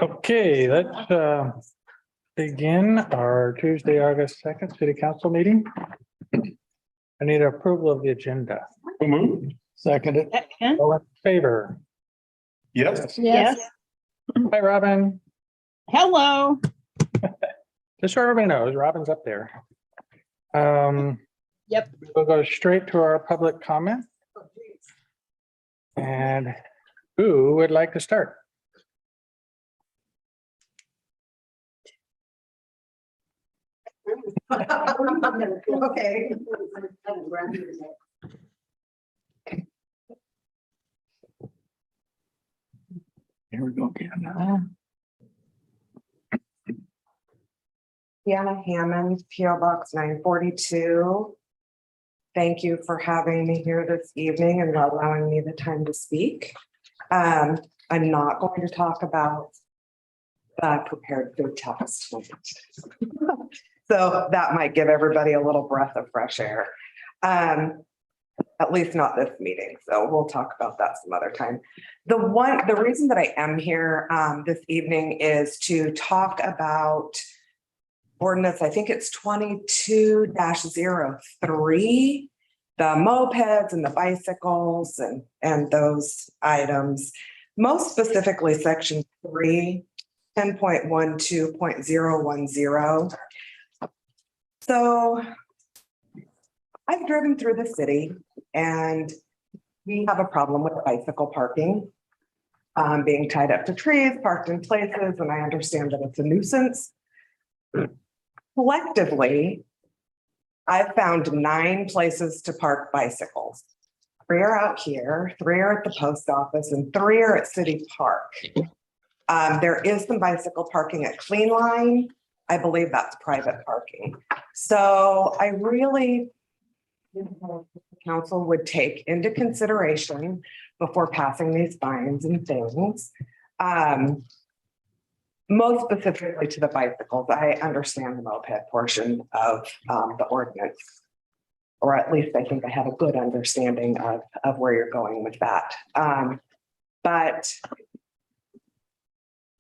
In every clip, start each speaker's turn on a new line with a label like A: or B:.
A: Okay, let's begin our Tuesday, August 2nd City Council meeting. I need approval of the agenda. Seconded. All in favor?
B: Yes.
C: Yes.
A: Hi, Robin.
C: Hello.
A: Just so everybody knows, Robin's up there.
C: Yep.
A: We'll go straight to our public comment. And who would like to start?
D: Okay.
A: Here we go again.
D: Deanna Hammond, PO Box 942. Thank you for having me here this evening and allowing me the time to speak. I'm not going to talk about the prepared food test. So that might give everybody a little breath of fresh air. At least not this meeting. So we'll talk about that some other time. The reason that I am here this evening is to talk about Ordinance, I think it's 22-03, the mopeds and the bicycles and those items, most specifically section 3, 10.12.010. So I've driven through the city and we have a problem with bicycle parking, being tied up to trees, parked in places, and I understand that it's a nuisance. Collectively, I've found 9 places to park bicycles. 3 are out here, 3 are at the post office, and 3 are at City Park. There is some bicycle parking at Clean Line. I believe that's private parking. So I really, the council would take into consideration before passing these fines and things. Most specifically to the bicycles, I understand the moped portion of the ordinance, or at least I think I have a good understanding of where you're going with that. But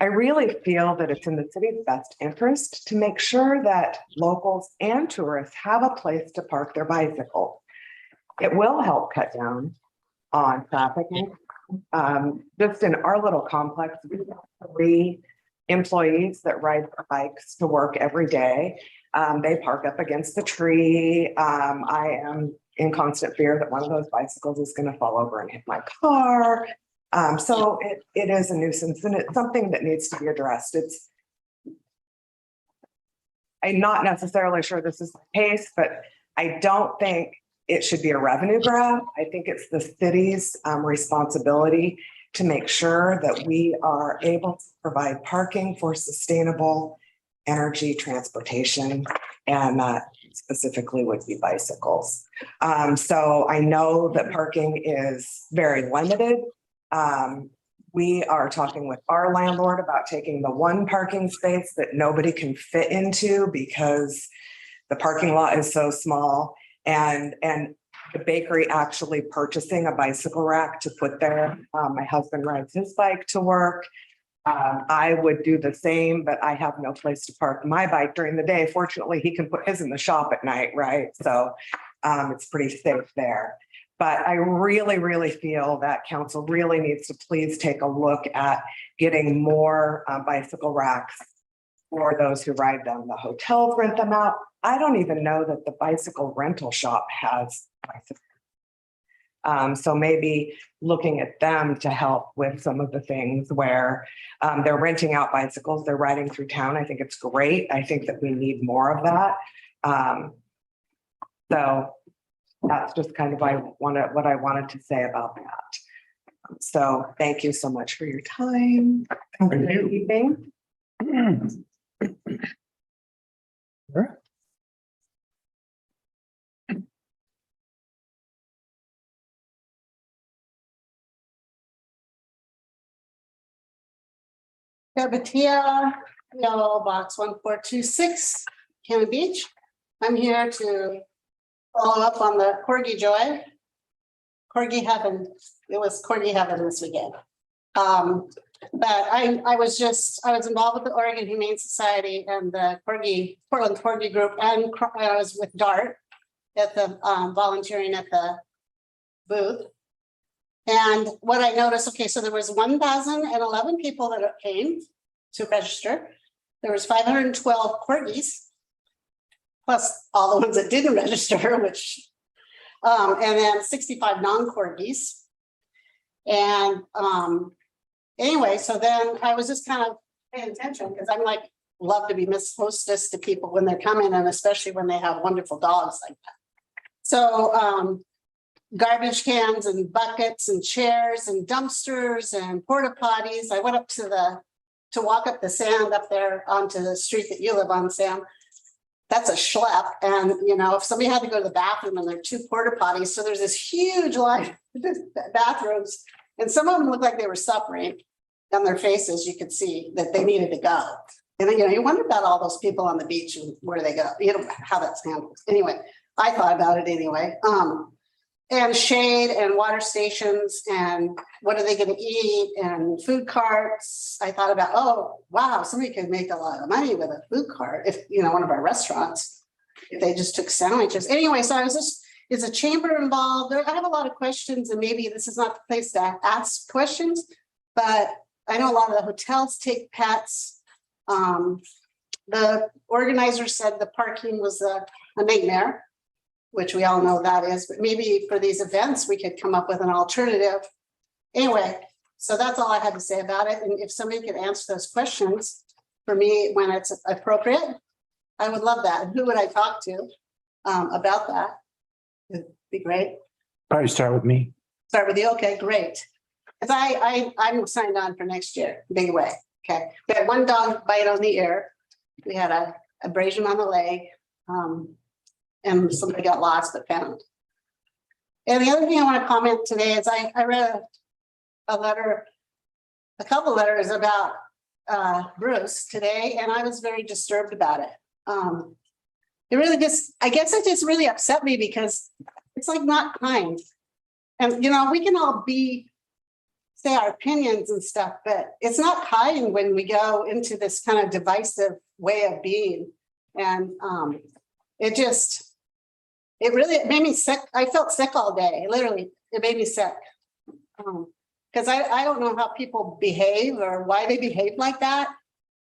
D: I really feel that it's in the city's best interest to make sure that locals and tourists have a place to park their bicycles. It will help cut down on traffic. Just in our little complex, we have 3 employees that ride their bikes to work every day. They park up against the tree. I am in constant fear that one of those bicycles is going to fall over and hit my car. So it is a nuisance and it's something that needs to be addressed. I'm not necessarily sure this is the case, but I don't think it should be a revenue grab. I think it's the city's responsibility to make sure that we are able to provide parking for sustainable energy transportation, and that specifically would be bicycles. So I know that parking is very limited. We are talking with our landlord about taking the 1 parking space that nobody can fit into because the parking lot is so small, and the bakery actually purchasing a bicycle rack to put there. My husband rides his bike to work. I would do the same, but I have no place to park my bike during the day. Fortunately, he can put his in the shop at night, right? So it's pretty safe there. But I really, really feel that council really needs to please take a look at getting more bicycle racks for those who ride them. The hotels rent them out. I don't even know that the bicycle rental shop has bicycles. So maybe looking at them to help with some of the things where they're renting out bicycles, they're riding through town. I think it's great. I think that we need more of that. So that's just kind of what I wanted to say about that. So thank you so much for your time.
A: Thank you.
D: Good evening.
A: Sure.
C: Batia, PO Box 1426, Cannon Beach. I'm here to follow up on the Corgi Joy. Corgi Heaven. It was Corgi Heaven this weekend. But I was involved with the Oregon Humane Society and the Portland Corgi group, and I was with DART at the volunteering at the booth. And what I noticed, okay, so there was 1,011 people that came to register. There was 512 corgis, plus all the ones that didn't register, which, and then 65 non-corgis. And anyway, so then I was just kind of paying attention because I'm like, love to be Miss Hostess to people when they're coming, and especially when they have wonderful dogs like that. So garbage cans and buckets and chairs and dumpsters and porta potties. I went up to walk up the sand up there onto the street that you live on, Sam. That's a schlep. And, you know, if somebody had to go to the bathroom and there are 2 porta potties, so there's this huge line of bathrooms, and some of them look like they were suffering on their faces. You could see that they needed to go. And then, you know, you wonder about all those people on the beach and where they go, you know, how that's handled. Anyway, I thought about it anyway. And shade and water stations and what are they going to eat and food carts. I thought about, oh, wow, somebody could make a lot of money with a food cart if, you know, one of our restaurants, if they just took sandwiches. Anyway, so I was just, is a chamber involved? I have a lot of questions, and maybe this is not the place to ask questions, but I know a lot of the hotels take pets. The organizer said the parking was a nightmare, which we all know that is, but maybe for these events, we could come up with an alternative. Anyway, so that's all I had to say about it. And if somebody could answer those questions for me when it's appropriate, I would love that. And who would I talk to about that? It'd be great.
A: Probably start with me.
C: Start with you. Okay, great. Because I'm signed on for next year, big way. Okay. We had 1 dog bite on the ear. We had a abrasion on the leg. And somebody got lost but found. And the other thing I want to comment today is I read a letter, a couple letters about Bruce today, and I was very disturbed about it. It really just, I guess it just really upset me because it's like not kind. And, you know, we can all say our opinions and stuff, but it's not kind when we go into this kind of divisive way of being. And it really made me sick. I felt sick all day. Literally, it made me sick. Because I don't know how people behave or why they behave like that,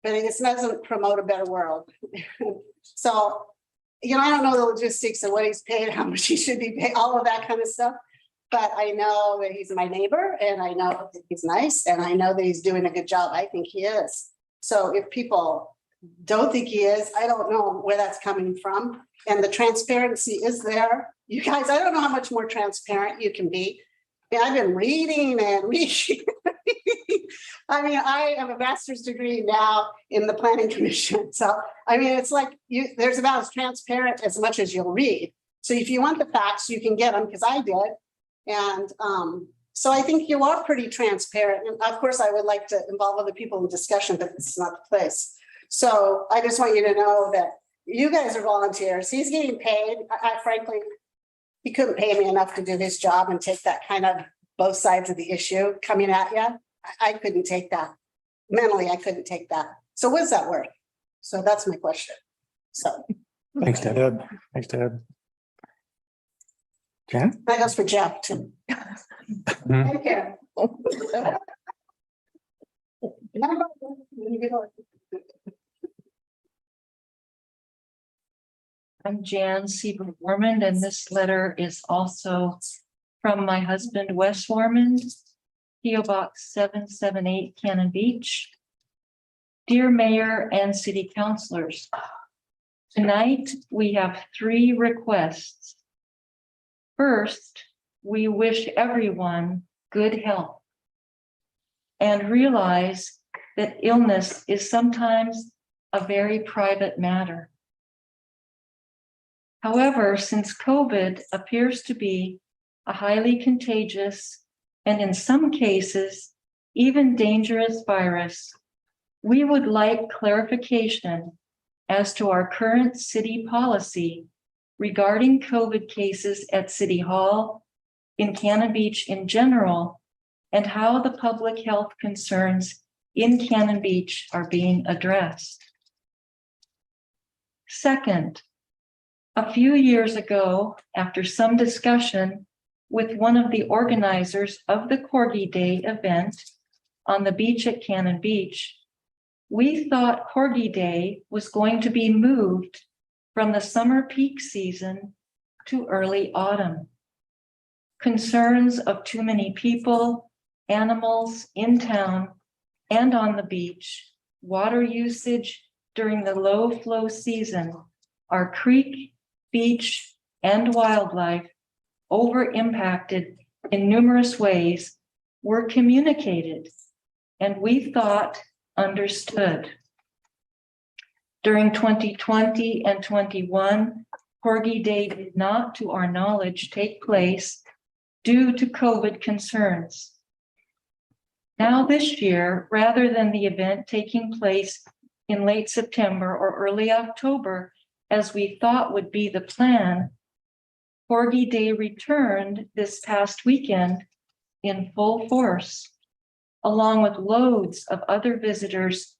C: but it just doesn't promote a better world. So, you know, I don't know the logistics of what he's paid, how much he should be paid, all of that kind of stuff. But I know that he's my neighbor, and I know that he's nice, and I know that he's doing a good job. I think he is. So if people don't think he is, I don't know where that's coming from. And the transparency is there. You guys, I don't know how much more transparent you can be. And I've been reading and reading. I mean, I have a master's degree now in the planning commission. So, I mean, it's like there's about as transparent as much as you'll read. So if you want the facts, you can get them, because I did. And so I think you are pretty transparent. And of course, I would like to involve other people in discussion, but this is not the place. So I just want you to know that you guys are volunteers. He's getting paid. I frankly, he couldn't pay me enough to do his job and take that kind of both sides of the issue coming at you. I couldn't take that. Mentally, I couldn't take that. So what's that worth? So that's my question. So.
A: Thanks, Deb. Thanks, Deb. Jen?
C: That goes for Jeff too. Take care.
B: I'm Jan Seaver Warmond, and this letter is also from my husband, Wes Warmond, P.O. Box 778, Cannon Beach. Dear Mayor and City Councilors, tonight we have 3 requests. First, we wish everyone good health and realize that illness is sometimes a very private matter. However, since COVID appears to be a highly contagious and in some cases, even dangerous virus, we would like clarification as to our current city policy regarding COVID cases at City Hall, in Cannon Beach in general, and how the public health concerns in Cannon Beach are being addressed. Second, a few years ago, after some discussion with one of the organizers of the Corgi Day event on the beach at Cannon Beach, we thought Corgi Day was going to be moved from the summer peak season to early autumn. Concerns of too many people, animals in town and on the beach, water usage during the low flow season, our creek, beach, and wildlife over impacted in numerous ways were communicated and we thought understood. During 2020 and 21, Corgi Day did not, to our knowledge, take place due to COVID concerns. Now this year, rather than the event taking place in late September or early October, as we thought would be the plan, Corgi Day returned this past weekend in full force, along with loads of other visitors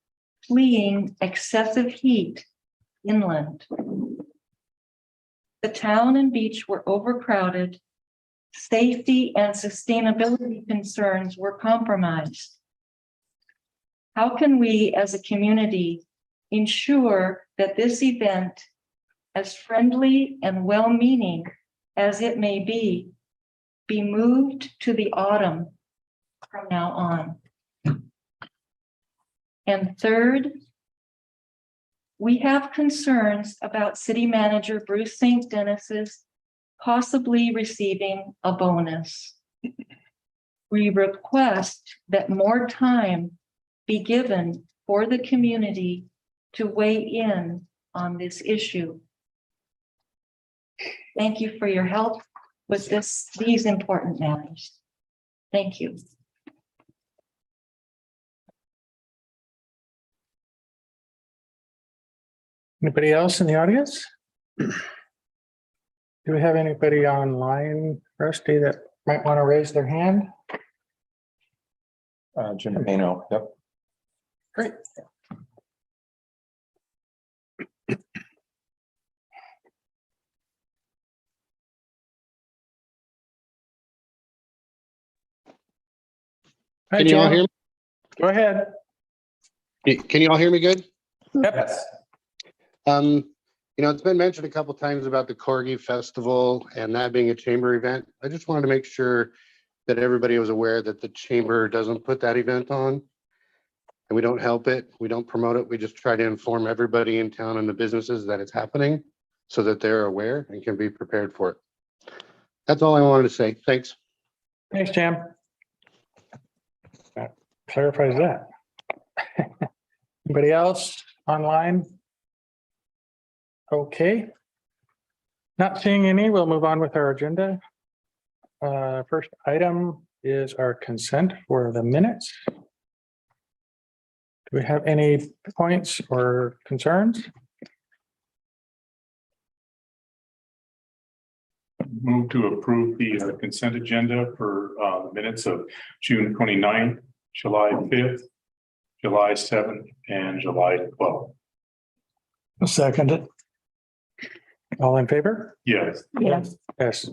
B: fleeing excessive heat inland. The town and beach were overcrowded. Safety and sustainability concerns were compromised. How can we as a community ensure that this event, as friendly and well-meaning as it may be moved to the autumn from now on? And third, we have concerns about City Manager Bruce St. Dennis's possibly receiving a bonus. We request that more time be given for the community to weigh in on this issue. Thank you for your help with these important matters. Thank you.
A: Anybody else in the audience? Do we have anybody online, Rusty, that might want to raise their hand?
E: Jim Pano, yep.
A: Great. Hi,
F: Can you all
A: Jim.
F: hear me?
A: Go ahead.
F: Can you all hear me good?
A: Yep.
F: It's been mentioned a couple times about the Corgi Festival and that being a chamber event. I just wanted to make sure that everybody was aware that the chamber doesn't put that event on. And we don't help it. We don't promote it. We just try to inform everybody in town and the businesses that it's happening so that they're aware and can be prepared for it. That's all I wanted to say. Thanks.
A: Thanks, Jim. That clarifies that. Anybody else online? Okay. Not seeing any, we'll move on with our agenda. First item is our consent for the minutes. Do we have any points or concerns?
G: Move to approve the consent agenda for the minutes of June 29th, July 5th, July 7th, and July 12th.
A: I'll second it. All in favor?
G: Yes.
B: Yes.
A: Yes.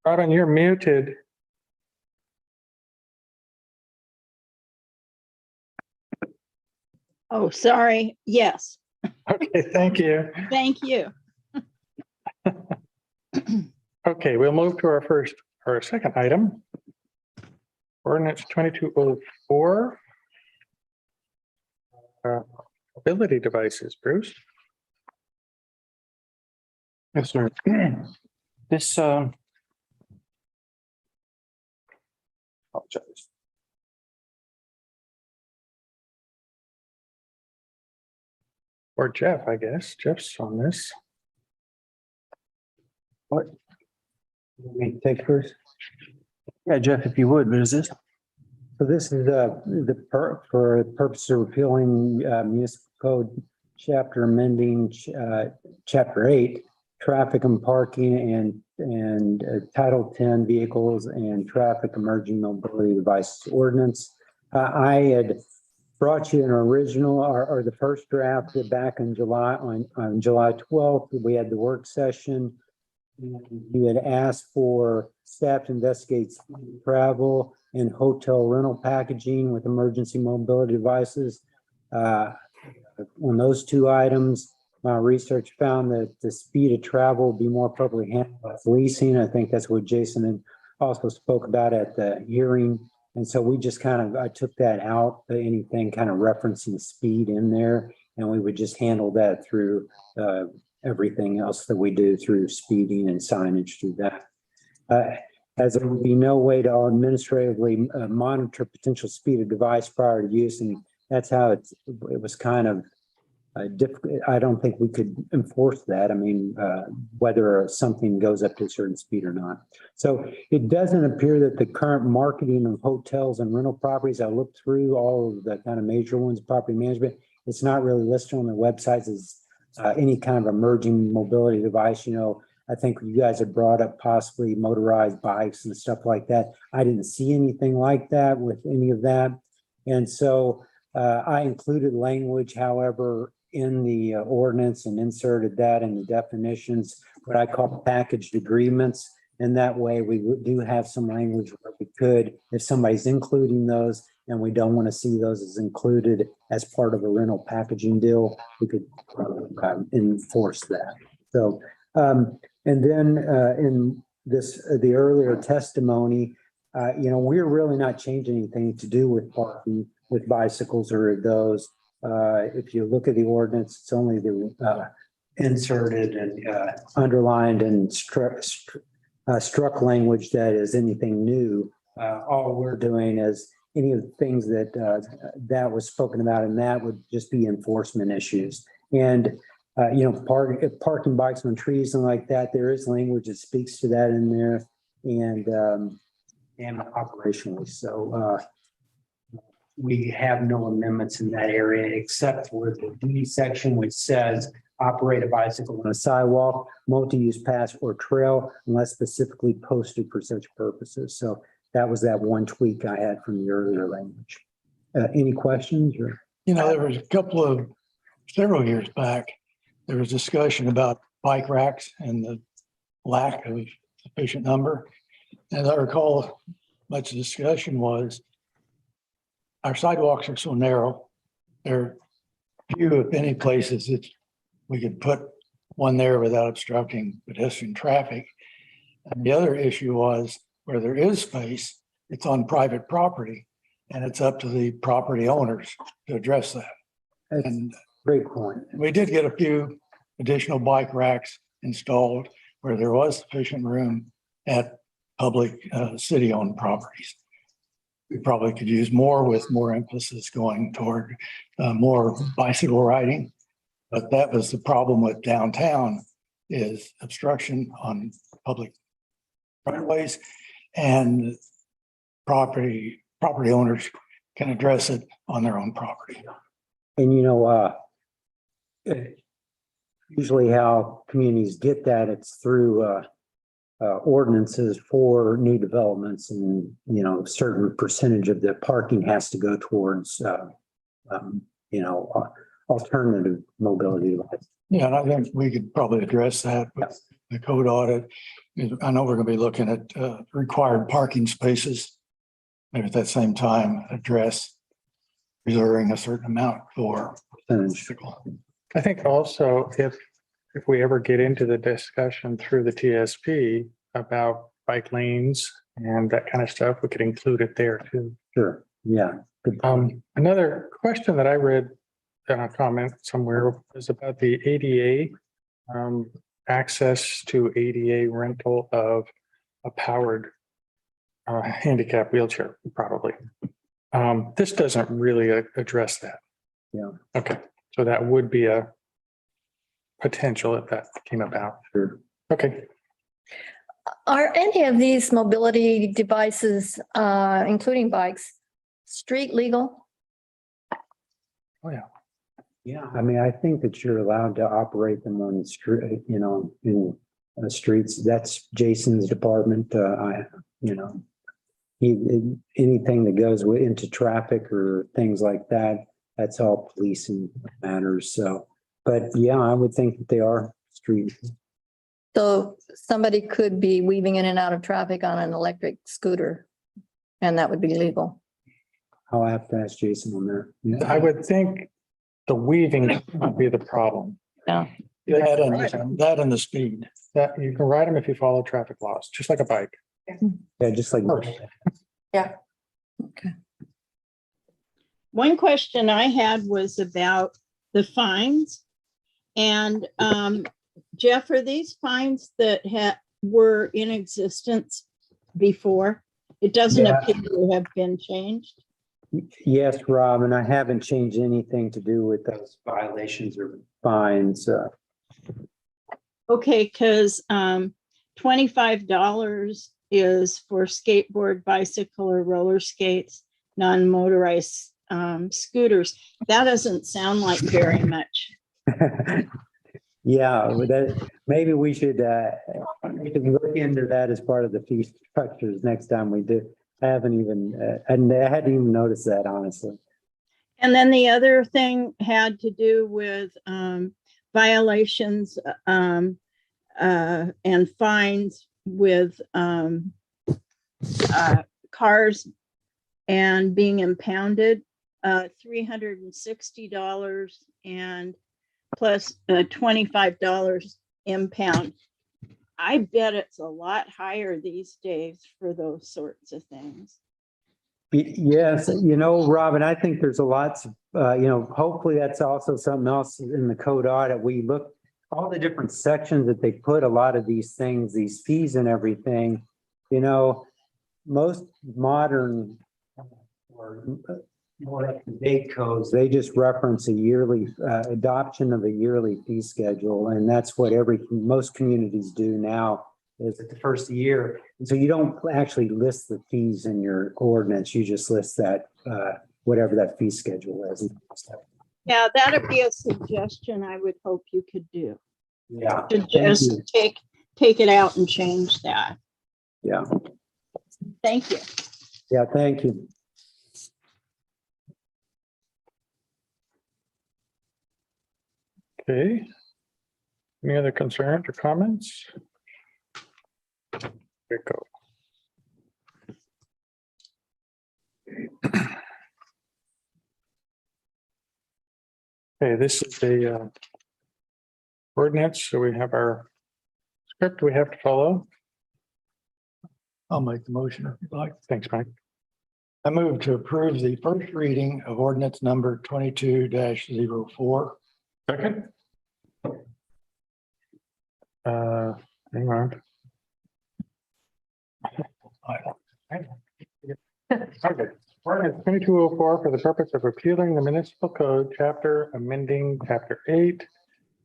A: Robin, you're muted.
H: Oh, sorry. Yes,
A: Okay, thank you.
H: thank you.
A: Okay, we'll move to our second item. Ordinance 2204. Mobility devices, Bruce.
E: Yes, sir. This, apologize.
A: Or Jeff, I guess. Jeff's on this.
I: What? Let me take first. Yeah, Jeff, if you would, what is this? So this is for the purpose of repealing municipal code chapter amending chapter 8, traffic and parking, and and Title 10 Vehicles and Traffic Emerging Mobility Devices Ordinance. I had brought you an original or the first draft back in July, on July 12th. We had the work session. You had asked for staff to investigate travel and hotel rental packaging with emergency mobility devices. On those two items, my research found that the speed of travel would be more appropriately handled by policing. I think that's what Jason had also spoke about at the hearing. And so we just I took that out, anything kind of referencing speed in there, and we would just handle that through everything else that we do through speeding and signage through that. As there would be no way to administratively monitor potential speed of device prior to use, and that's how it was kind of difficult. I don't think we could enforce that. I mean, whether something goes up to a certain speed or not. So it doesn't appear that the current marketing of hotels and rental properties, I looked through all of the kind of major ones, property management, it's not really listed on their websites as any kind of emerging mobility device. You know, I think you guys have brought up possibly motorized bikes and stuff like that. I didn't see anything like that with any of that. And so I included language, however, in the ordinance and inserted that in the definitions, what I call packaged agreements. And that way we do have some language where we could, if somebody's including those and we don't want to see those as included as part of a rental packaging deal, we could enforce that. So, and then in this, the earlier testimony, you know, we're really not changing anything to do with parking with bicycles or those. If you look at the ordinance, it's only the inserted and underlined and struck language that is anything new. All we're doing is any of the things that that was spoken about, and that would just be enforcement issues. And you know, parking bikes on trees and like that, there is language that speaks to that in there, and operationally. So we have no amendments in that area except for the D section, which says operate a bicycle on a sidewalk, multi-use path or trail unless specifically posted for such purposes. So that was that one tweak I had from the earlier language. Any questions? Or
A: You know, there was several years back, there was discussion about bike racks and the lack of sufficient number. As I recall, much discussion was our sidewalks are so narrow. There are few, if any, places that we could put one there without obstructing pedestrian traffic. And the other issue was where there is space, it's on private property, and it's up to the property owners to address that. And
I: great point.
A: we did get a few additional bike racks installed where there was sufficient room at public city-owned properties. We probably could use more with more emphasis going toward more bicycle riding. But that was the problem with downtown is obstruction on public right-of-ways, and property owners can address it on their own property.
I: And you know, usually how communities get that, it's through ordinances for new developments, and you know, a certain percentage of the parking has to go towards you know, alternative mobility devices.
A: Yeah, and I think we could probably address that with the code audit. I know we're going to be looking at required parking spaces. Maybe at that same time, address reserving a certain amount for bicycle.
J: I think also if we ever get into the discussion through the TSP about bike lanes and that kind of stuff, we could include it there too.
I: Sure. Yeah. Good.
J: Another question that I read in a comment somewhere was about the ADA, access to ADA rental of a powered handicap wheelchair, probably. This doesn't really address that.
I: Yeah.
J: Okay, so that would be a potential if that came about.
I: Sure.
J: Okay.
H: Are any of these mobility devices, including bikes, street legal?
J: Oh, yeah.
I: Yeah. I mean, I think that you're allowed to operate them on the street, you know, in streets. That's Jason's department. Anything that goes into traffic or things like that, that's all policing matters. So, but yeah, I would think that they are street.
H: So somebody could be weaving in and out of traffic on an electric scooter, and that would be legal.
I: I'll have to ask Jason on that. Yeah.
J: I would think the weaving would be the problem.
H: Yeah.
J: That and the speed. That you can ride them if you follow traffic laws, just like a bike.
I: Yeah, just like.
K: One question I had was about the fines. And Jeff, are these fines that were in existence before? It doesn't
I: Yeah.
K: appear to have been changed.
I: Yes, Rob, and I haven't changed anything to do with those violations or fines.
K: Okay, because $25 is for skateboard, bicycle, or roller skates, non-motorized scooters. That doesn't sound like very much.
I: Yeah, maybe we should look into that as part of the fee structures next time we do. I haven't even, and I hadn't even noticed that, honestly.
K: And then the other thing had to do with violations and fines with cars and being impounded, $360 and plus $25 impound. I bet it's a lot higher these days for those sorts of things.
I: Yes, Robin, I think there's a lot, hopefully that's also something else in the code audit. We look all the different sections that they put a lot of these things, these fees and everything, most modern or more up-to-date codes, they just reference a yearly adoption of a yearly fee schedule. And that's what most communities do now is at the first year. And so you don't actually list the fees in your ordinance. You just list that, whatever that fee schedule is.
K: Yeah, that'd be a suggestion I would hope you could do.
I: Yeah.
K: To just take it out and change that.
I: Yeah.
K: Thank you.
I: Yeah, thank you.
J: Okay. Any other concerns or comments? There you go. Okay, this is the ordinance, so we have our script we have to follow.
L: I'll make the motion if you'd like.
J: Thanks, Mike.
L: I move to approve the first reading of ordinance number 22-04.
G: Second.
J: Hang on. Okay, ordinance 2204 for the purpose of repealing the municipal code chapter, amending chapter 8,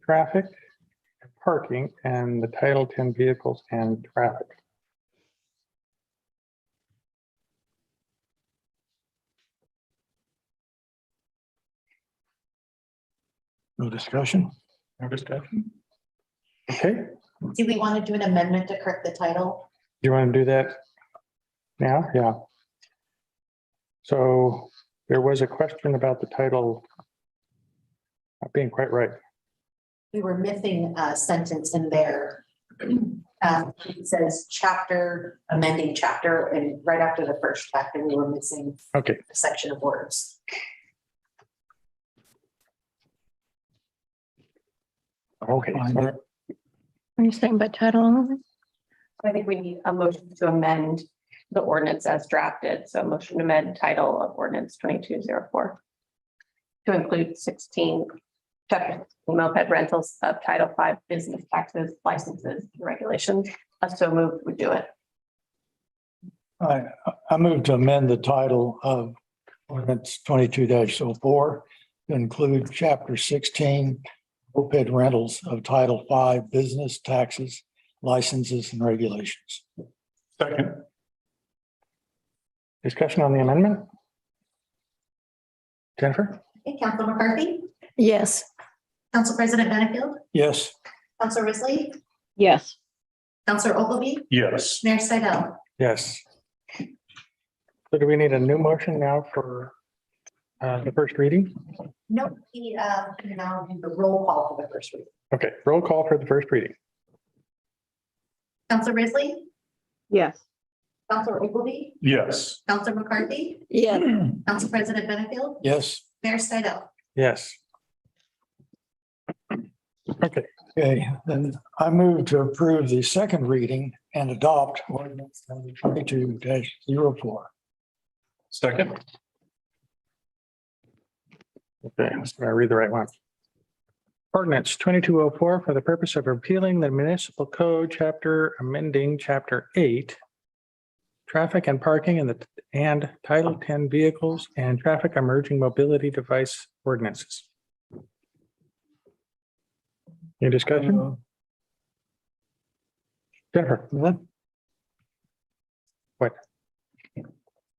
J: traffic, parking, and the title 10 vehicles and traffic.
L: No discussion?
J: No discussion? Okay,
M: Do we want to do an amendment to correct the title?
J: do you want to do that now? Yeah. So there was a question about the title not being quite right.
M: We were missing a sentence in there. It says chapter, amending chapter, and right after the first chapter, we were missing
J: Okay,
M: a section of words.
J: okay.
H: Are you saying by title only?
N: I think we need a motion to amend the ordinance as drafted. So a motion to amend title of ordinance 2204 to include 16 chapter moped rentals of title 5 business taxes, licenses, and regulations. So moved would do it.
L: I move to amend the title of ordinance 22-04 to include chapter 16 moped rentals of title 5 business taxes, licenses, and regulations.
G: Second.
J: Discussion on the amendment? Jennifer?
M: Okay, Council McCarthy,
H: Yes.
M: Council President Benefield,
L: Yes.
M: Council Risley,
K: Yes.
M: Counselor Ogilvy,
G: Yes.
M: Mayor Seidel.
J: Yes. So do we need a new motion now for the first reading?
M: Nope, we can now do the roll call for the first reading.
J: Okay, roll call for the first reading.
M: Counselor Risley,
K: Yes.
M: Counselor Ogilvy,
G: Yes.
M: Counselor McCarthy,
H: Yeah,
M: Council President Benefield,
L: Yes.
M: Mayor Seidel.
J: Yes. Okay,
L: Okay, then I move to approve the second reading and adopt ordinance number 22-04.
G: Second.
J: okay, let's read the right one. Ordinance 2204 for the purpose of repealing the municipal code chapter amending chapter 8. Traffic and parking and Title 10 vehicles and traffic emerging mobility device ordinances. Any discussion? Jennifer? What?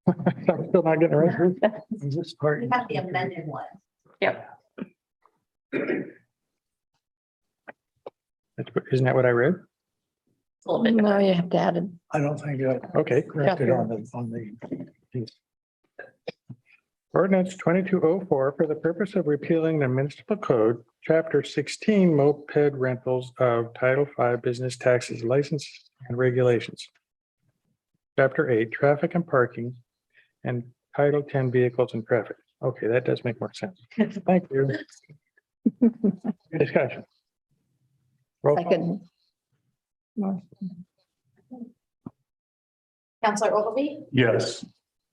J: I'm still not getting it right.
L: Is this part?
M: We have the amended one.
N: Yep.
J: Isn't that what I read?
N: A little bit.
H: no, you have to add it.
L: I don't think I
J: Okay.
L: corrected on the piece.
J: Ordinance 2204 for the purpose of repealing the municipal code, chapter 16 moped rentals of Title 5 business taxes, licenses and regulations. Chapter 8 traffic and parking and Title 10 vehicles and traffic. Okay, that does make more sense. Thank you. Discussion. Roll call.
H: Second.
M: Counselor Ogilvy,
G: Yes.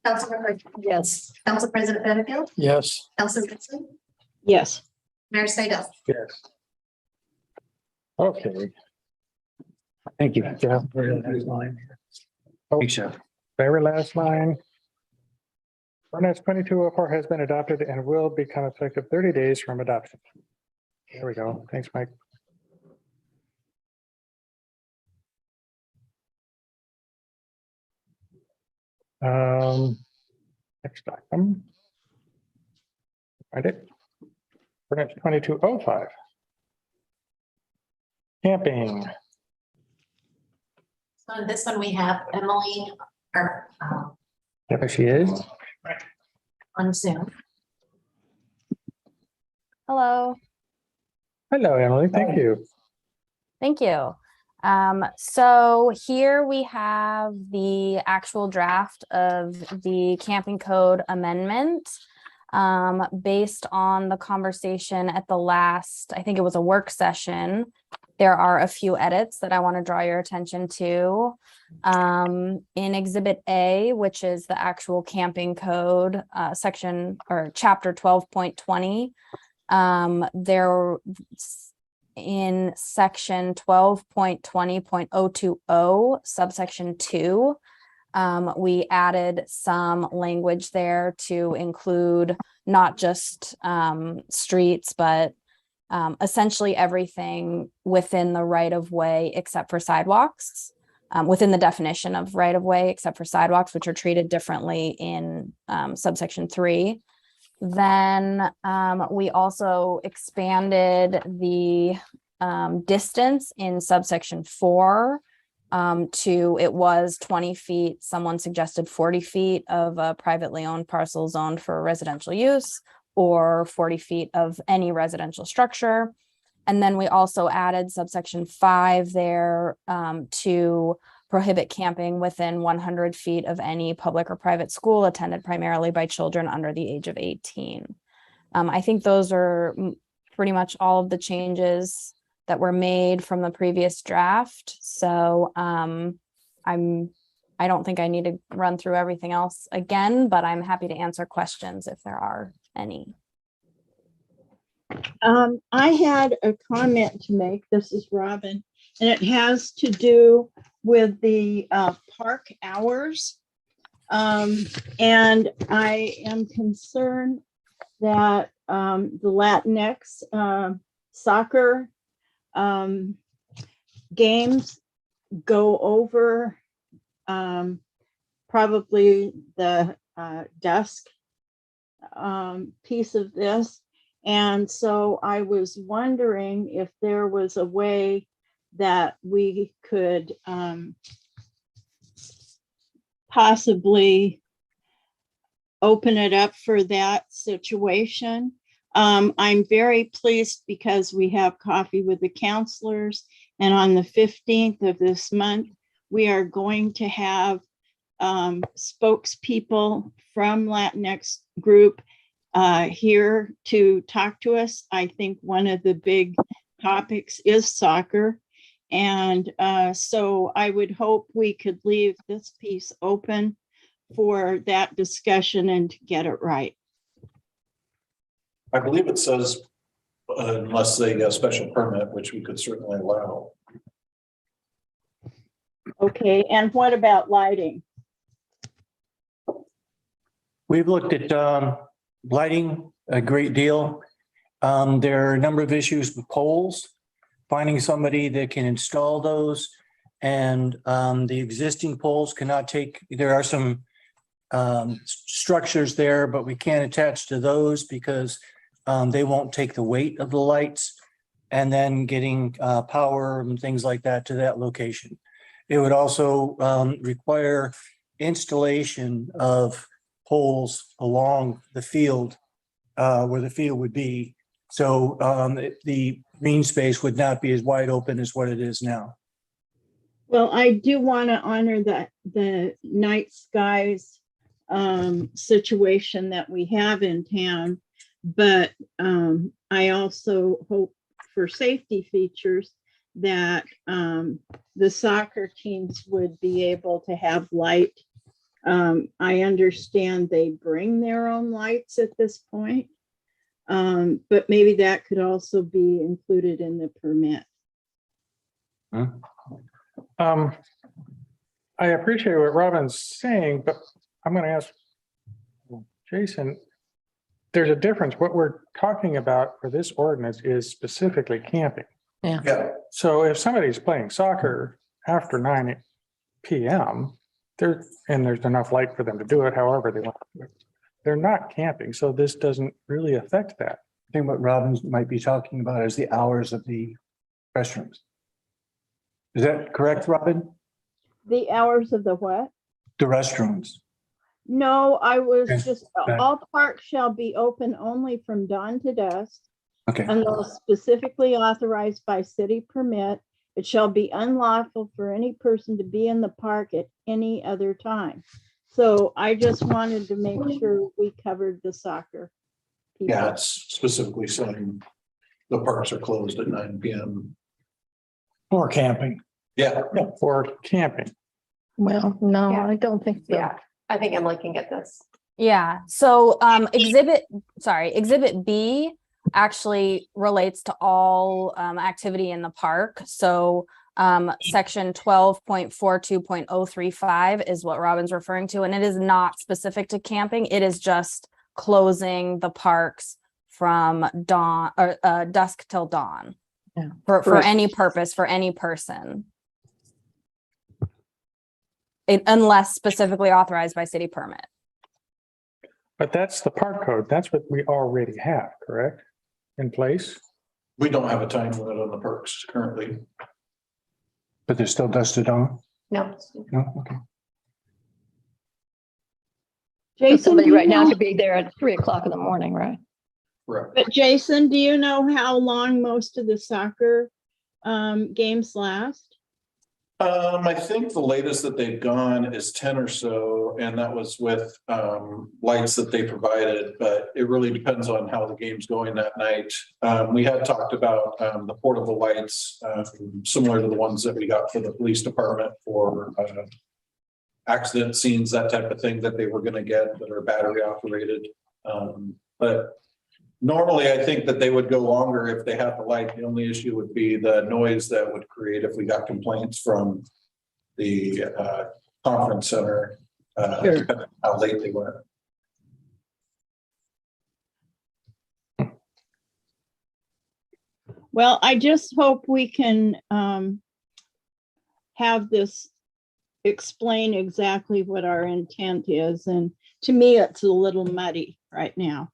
M: Counselor McCarthy,
H: Yes,
M: Council President Benefield,
L: Yes.
M: Counselor Risley,
K: Yes.
M: Mayor Seidel.
J: Yes. Okay.
L: Thank you, Jeff. Very nice line.
J: Thanks, Jeff. Very last line. Ordinance 2204 has been adopted and will become effective 30 days from adoption. There we go. Thanks, Mike. Next item. Find it. Ordinance 2205. Camping.
M: So on this one, we have Emily, or
J: There she is.
M: on Zoom.
O: Hello,
J: Hello, Emily. Thank you.
O: thank you. So here we have the actual draft of the camping code amendment. Based on the conversation at the last, I think it was a work session, there are a few edits that I want to draw your attention to. In Exhibit A, which is the actual camping code, section or chapter 12.20, there in section 12.20.020 subsection 2, we added some language there to include not just streets, but essentially everything within the right of way except for sidewalks, within the definition of right of way except for sidewalks, which are treated differently in subsection 3. Then we also expanded the distance in subsection 4 to, it was 20 feet. Someone suggested 40 feet of a privately owned parcel zoned for residential use, or 40 feet of any residential structure. And then we also added subsection 5 there to prohibit camping within 100 feet of any public or private school attended primarily by children under the age of 18. I think those are pretty much all of the changes that were made from the previous draft. So I don't think I need to run through everything else again, but I'm happy to answer questions if there are any.
K: I had a comment to make. This is Robin, and it has to do with the park hours. And I am concerned that the Latinx soccer games go over probably the dusk piece of this. And so I was wondering if there was a way that we could possibly open it up for that situation. I'm very pleased because we have coffee with the counselors, and on the 15th of this month, we are going to have spokespeople from Latinx group here to talk to us. I think one of the big topics is soccer. And so I would hope we could leave this piece open for that discussion and to get it right.
P: I believe it says unless they get a special permit, which we could certainly allow.
K: Okay, and what about lighting?
E: We've looked at lighting a great deal. There are a number of issues with poles, finding somebody that can install those. And the existing poles cannot take, there are some structures there, but we can't attach to those because they won't take the weight of the lights. And then getting power and things like that to that location. It would also require installation of poles along the field where the field would be. So the green space would not be as wide open as what it is now.
K: Well, I do want to honor the night skies situation that we have in town, but I also hope for safety features that the soccer teams would be able to have light. I understand they bring their own lights at this point, but maybe that could also be included in the permit.
J: I appreciate what Robin's saying, but I'm going to ask Jason, there's a difference. What we're talking about for this ordinance is specifically camping.
P: Yeah.
J: So if somebody's playing soccer after 9 p.m., and there's enough light for them to do it however they want, they're not camping. So this doesn't really affect that.
E: I think what Robin might be talking about is the hours of the restrooms. Is that correct, Robin?
K: The hours of the what?
E: The restrooms.
K: No, I was
E: Yes,
K: just,
E: okay.
K: all parks shall be open only from dawn to dusk.
E: Okay.
K: Unless specifically authorized by city permit. It shall be unlawful for any person to be in the park at any other time. So I just wanted to make sure we covered the soccer people.
P: Yeah, it's specifically saying the parks are closed at 9 p.m.
L: For camping.
P: Yeah.
J: For camping.
H: Well, no,
N: Yeah.
H: I don't think so.
N: Yeah, I think Emily can get this.
O: Yeah, so exhibit B actually relates to all activity in the park. So section 12.42.035 is what Robin's referring to, and it is not specific to camping. It is just closing the parks from dawn or dusk till dawn.
H: Yeah.
O: For any purpose, for any person. Unless specifically authorized by city permit.
J: But that's the park code. That's what we already have, correct? In place?
P: We don't have a time limit on the perks currently.
E: But they're still dusted on?
N: No.
E: No, okay.
K: Jason,
H: Somebody
K: do you
H: right now
K: know-
H: could be there at 3:00 in the morning, right?
P: Right.
K: But Jason, do you know how long most of the soccer games last?
P: I think the latest that they've gone is 10 or so, and that was with lights that they provided, but it really depends on how the game's going that night. We had talked about the portable lights, similar to the ones that we got for the police department for accident scenes, that type of thing that they were gonna get that are battery operated. But normally, I think that they would go longer if they had the light. The only issue would be the noise that would create if we got complaints from the conference center, depending on how late they went.
K: Well, I just hope we can have this explain exactly what our intent is. And to me, it's a little muddy right now.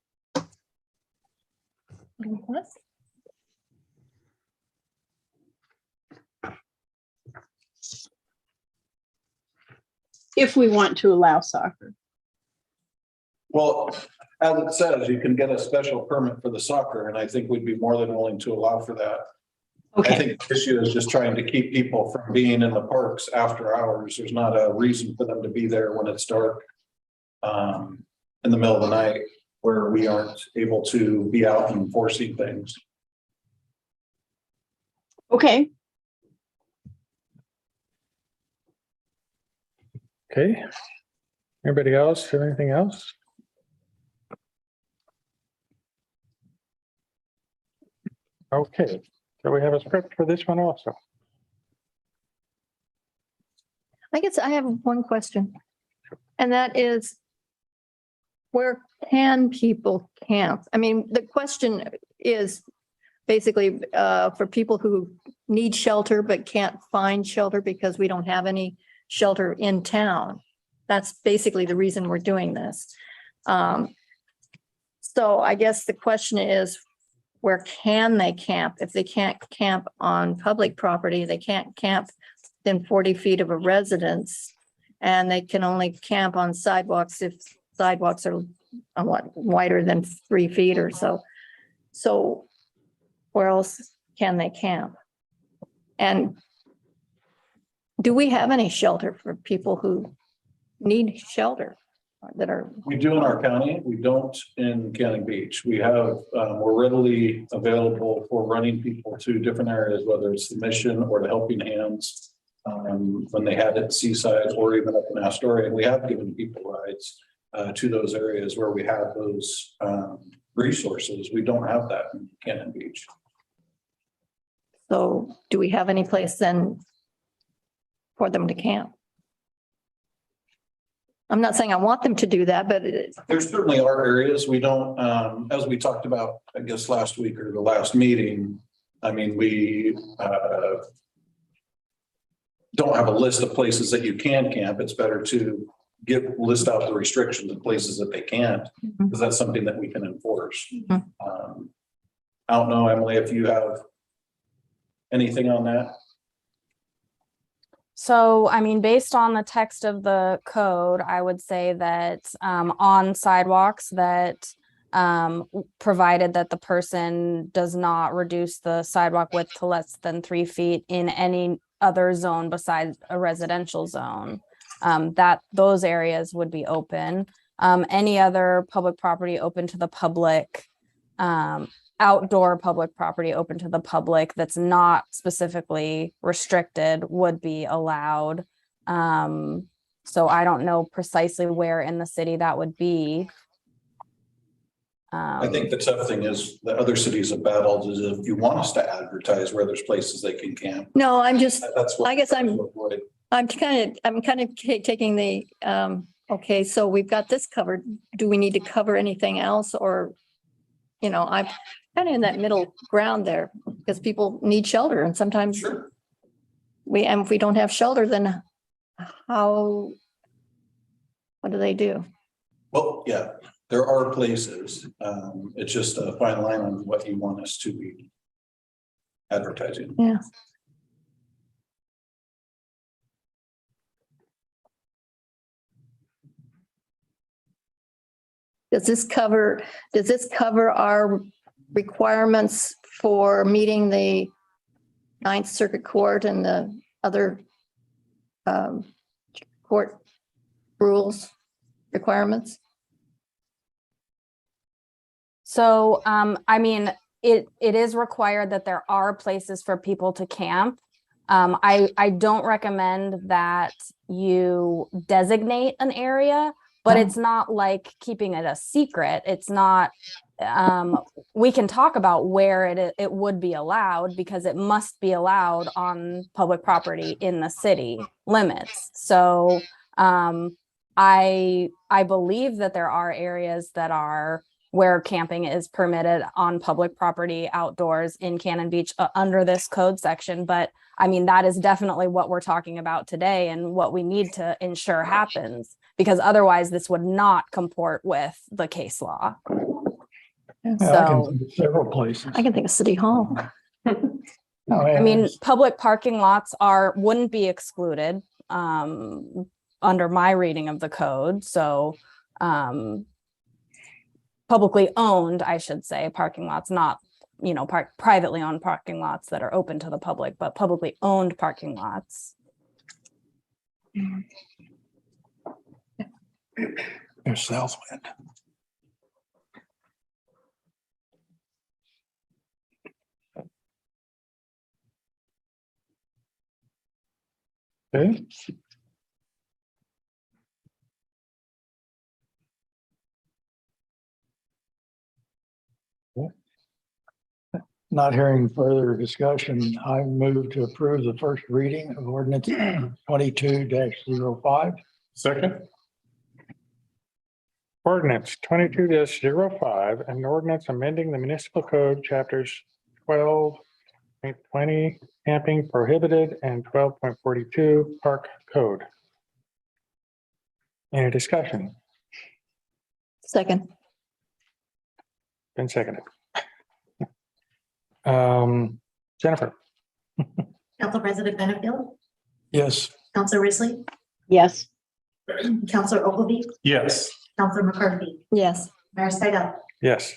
K: if we want to allow soccer.
P: Well, as it says, you can get a special permit for the soccer, and I think we'd be more than willing to allow for that. I
K: Okay,
P: think the issue is just trying to keep people from being in the parks after hours. There's not a reason for them to be there when it's dark. In the middle of the night where we aren't able to be out and enforcing things.
K: okay.
J: Okay. Anybody else have anything else? Okay, so we have a script for this one also.
H: I guess I have one question. And that is, where can people camp? I mean, the question is basically for people who need shelter but can't find shelter because we don't have any shelter in town. That's basically the reason we're doing this. So I guess the question is, where can they camp? If they can't camp on public property, they can't camp within 40 feet of a residence, and they can only camp on sidewalks if sidewalks are wider than 3 feet or so. So where else can they camp? And do we have any shelter for people who need shelter that are?
P: We do in our county. We don't in Cannon Beach. We have, we're readily available for running people to different areas, whether it's the Mission or the Helping Hands. When they had it at Seaside or even up in Astoria, and we have given people rides to those areas where we have those resources. We don't have that in Cannon Beach.
H: So do we have any place then for them to camp? I'm not saying I want them to do that, but
P: There certainly are areas we don't, as we talked about, I guess, last week or the last meeting. I mean, we don't have a list of places that you can camp. It's better to list out the restrictions of places that they can't, because that's something that we can enforce. I don't know, Emily, if you have anything on that.
O: So, I mean, based on the text of the code, I would say that on sidewalks that provided that the person does not reduce the sidewalk width to less than 3 feet in any other zone besides a residential zone, that those areas would be open. Any other public property open to the public, outdoor public property open to the public that's not specifically restricted would be allowed. So I don't know precisely where in the city that would be.
P: I think the tough thing is the other cities have battled is if you want us to advertise where there's places they can camp.
H: no, I'm just,
P: That's what
H: I guess I'm
P: avoid.
H: kind of taking the, okay, so we've got this covered. Do we need to cover anything else? Or, you know, I'm kind of in that middle ground there because people need shelter and sometimes
P: Sure.
H: and if we don't have shelter, then what do they do?
P: Well, yeah, there are places. It's just a fine line on what you want us to be advertising.
H: Yeah. Does this cover our requirements for meeting the Ninth Circuit Court and the other court rules requirements?
O: So, I mean, it is required that there are places for people to camp. I don't recommend that you designate an area, but it's not like keeping it a secret. It's not, we can talk about where it would be allowed because it must be allowed on public property in the city limits. So I believe that there are areas that are where camping is permitted on public property outdoors in Cannon Beach under this code section. But I mean, that is definitely what we're talking about today and what we need to ensure happens, because otherwise this would not comport with the case law.
L: Yeah,
O: So
L: I can think of several places.
H: I can think of City Hall.
O: I mean, public parking lots wouldn't be excluded. under my reading of the code. So publicly owned, I should say, parking lots, not, privately owned parking lots that are open to the public, but publicly owned parking lots.
L: There's Southwind.
J: Okay.
L: Not hearing further discussion, I move to approve the first reading of ordinance 22-05.
J: Second. Ordinance 22-05, an ordinance amending the municipal code chapters 12.20 camping prohibited and 12.42 park code. Any discussion?
H: Second.
J: Been seconded. Jennifer.
M: Council President Benefield,
L: Yes.
M: Councilor Risley,
K: Yes.
M: Councilor Ogilvy,
G: Yes.
M: Councilor McCarthy,
H: Yes.
M: Mayor Stidham.
J: Yes.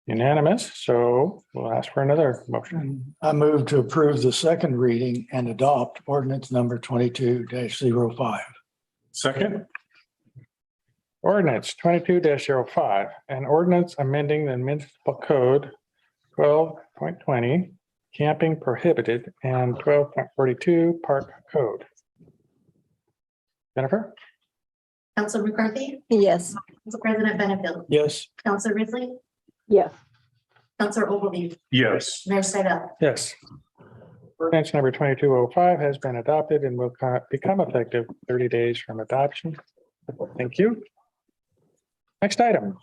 J: Unanimous, so we'll ask for another motion.
L: I move to approve the second reading and adopt ordinance number 22-05.
G: Second.
J: Ordinance 22-05, an ordinance amending the municipal code 12.20 camping prohibited and 12.42 park code. Jennifer?
M: Councilor McCarthy,
H: Yes.
M: Council President Benefield,
L: Yes.
M: Councilor Risley,
K: Yes.
M: Councilor Ogilvy,
G: Yes.
M: Mayor Stidham.
J: Yes. Ordinance number 2205 has been adopted and will become effective 30 days from adoption. Thank you. Next item.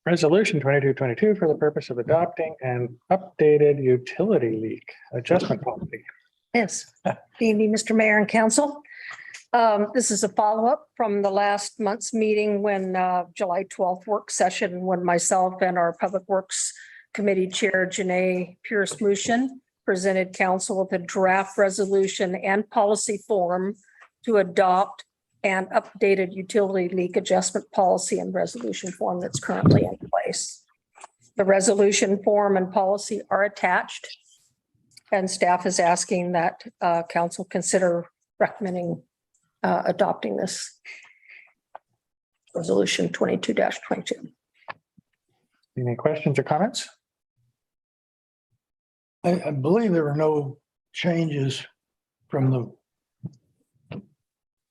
J: Resolution 2222 for the purpose of adopting an updated utility leak adjustment policy.
Q: Yes, good evening, Mr. Mayor and Council. This is a follow-up from the last month's meeting when July 12th work session, when myself and our Public Works Committee Chair Janae Pierce-Mushin presented council with a draft resolution and policy form to adopt an updated utility leak adjustment policy and resolution form that's currently in place. The resolution form and policy are attached, and staff is asking that council consider recommending adopting this resolution 22-22.
J: Any questions or comments?
L: I believe there were no changes from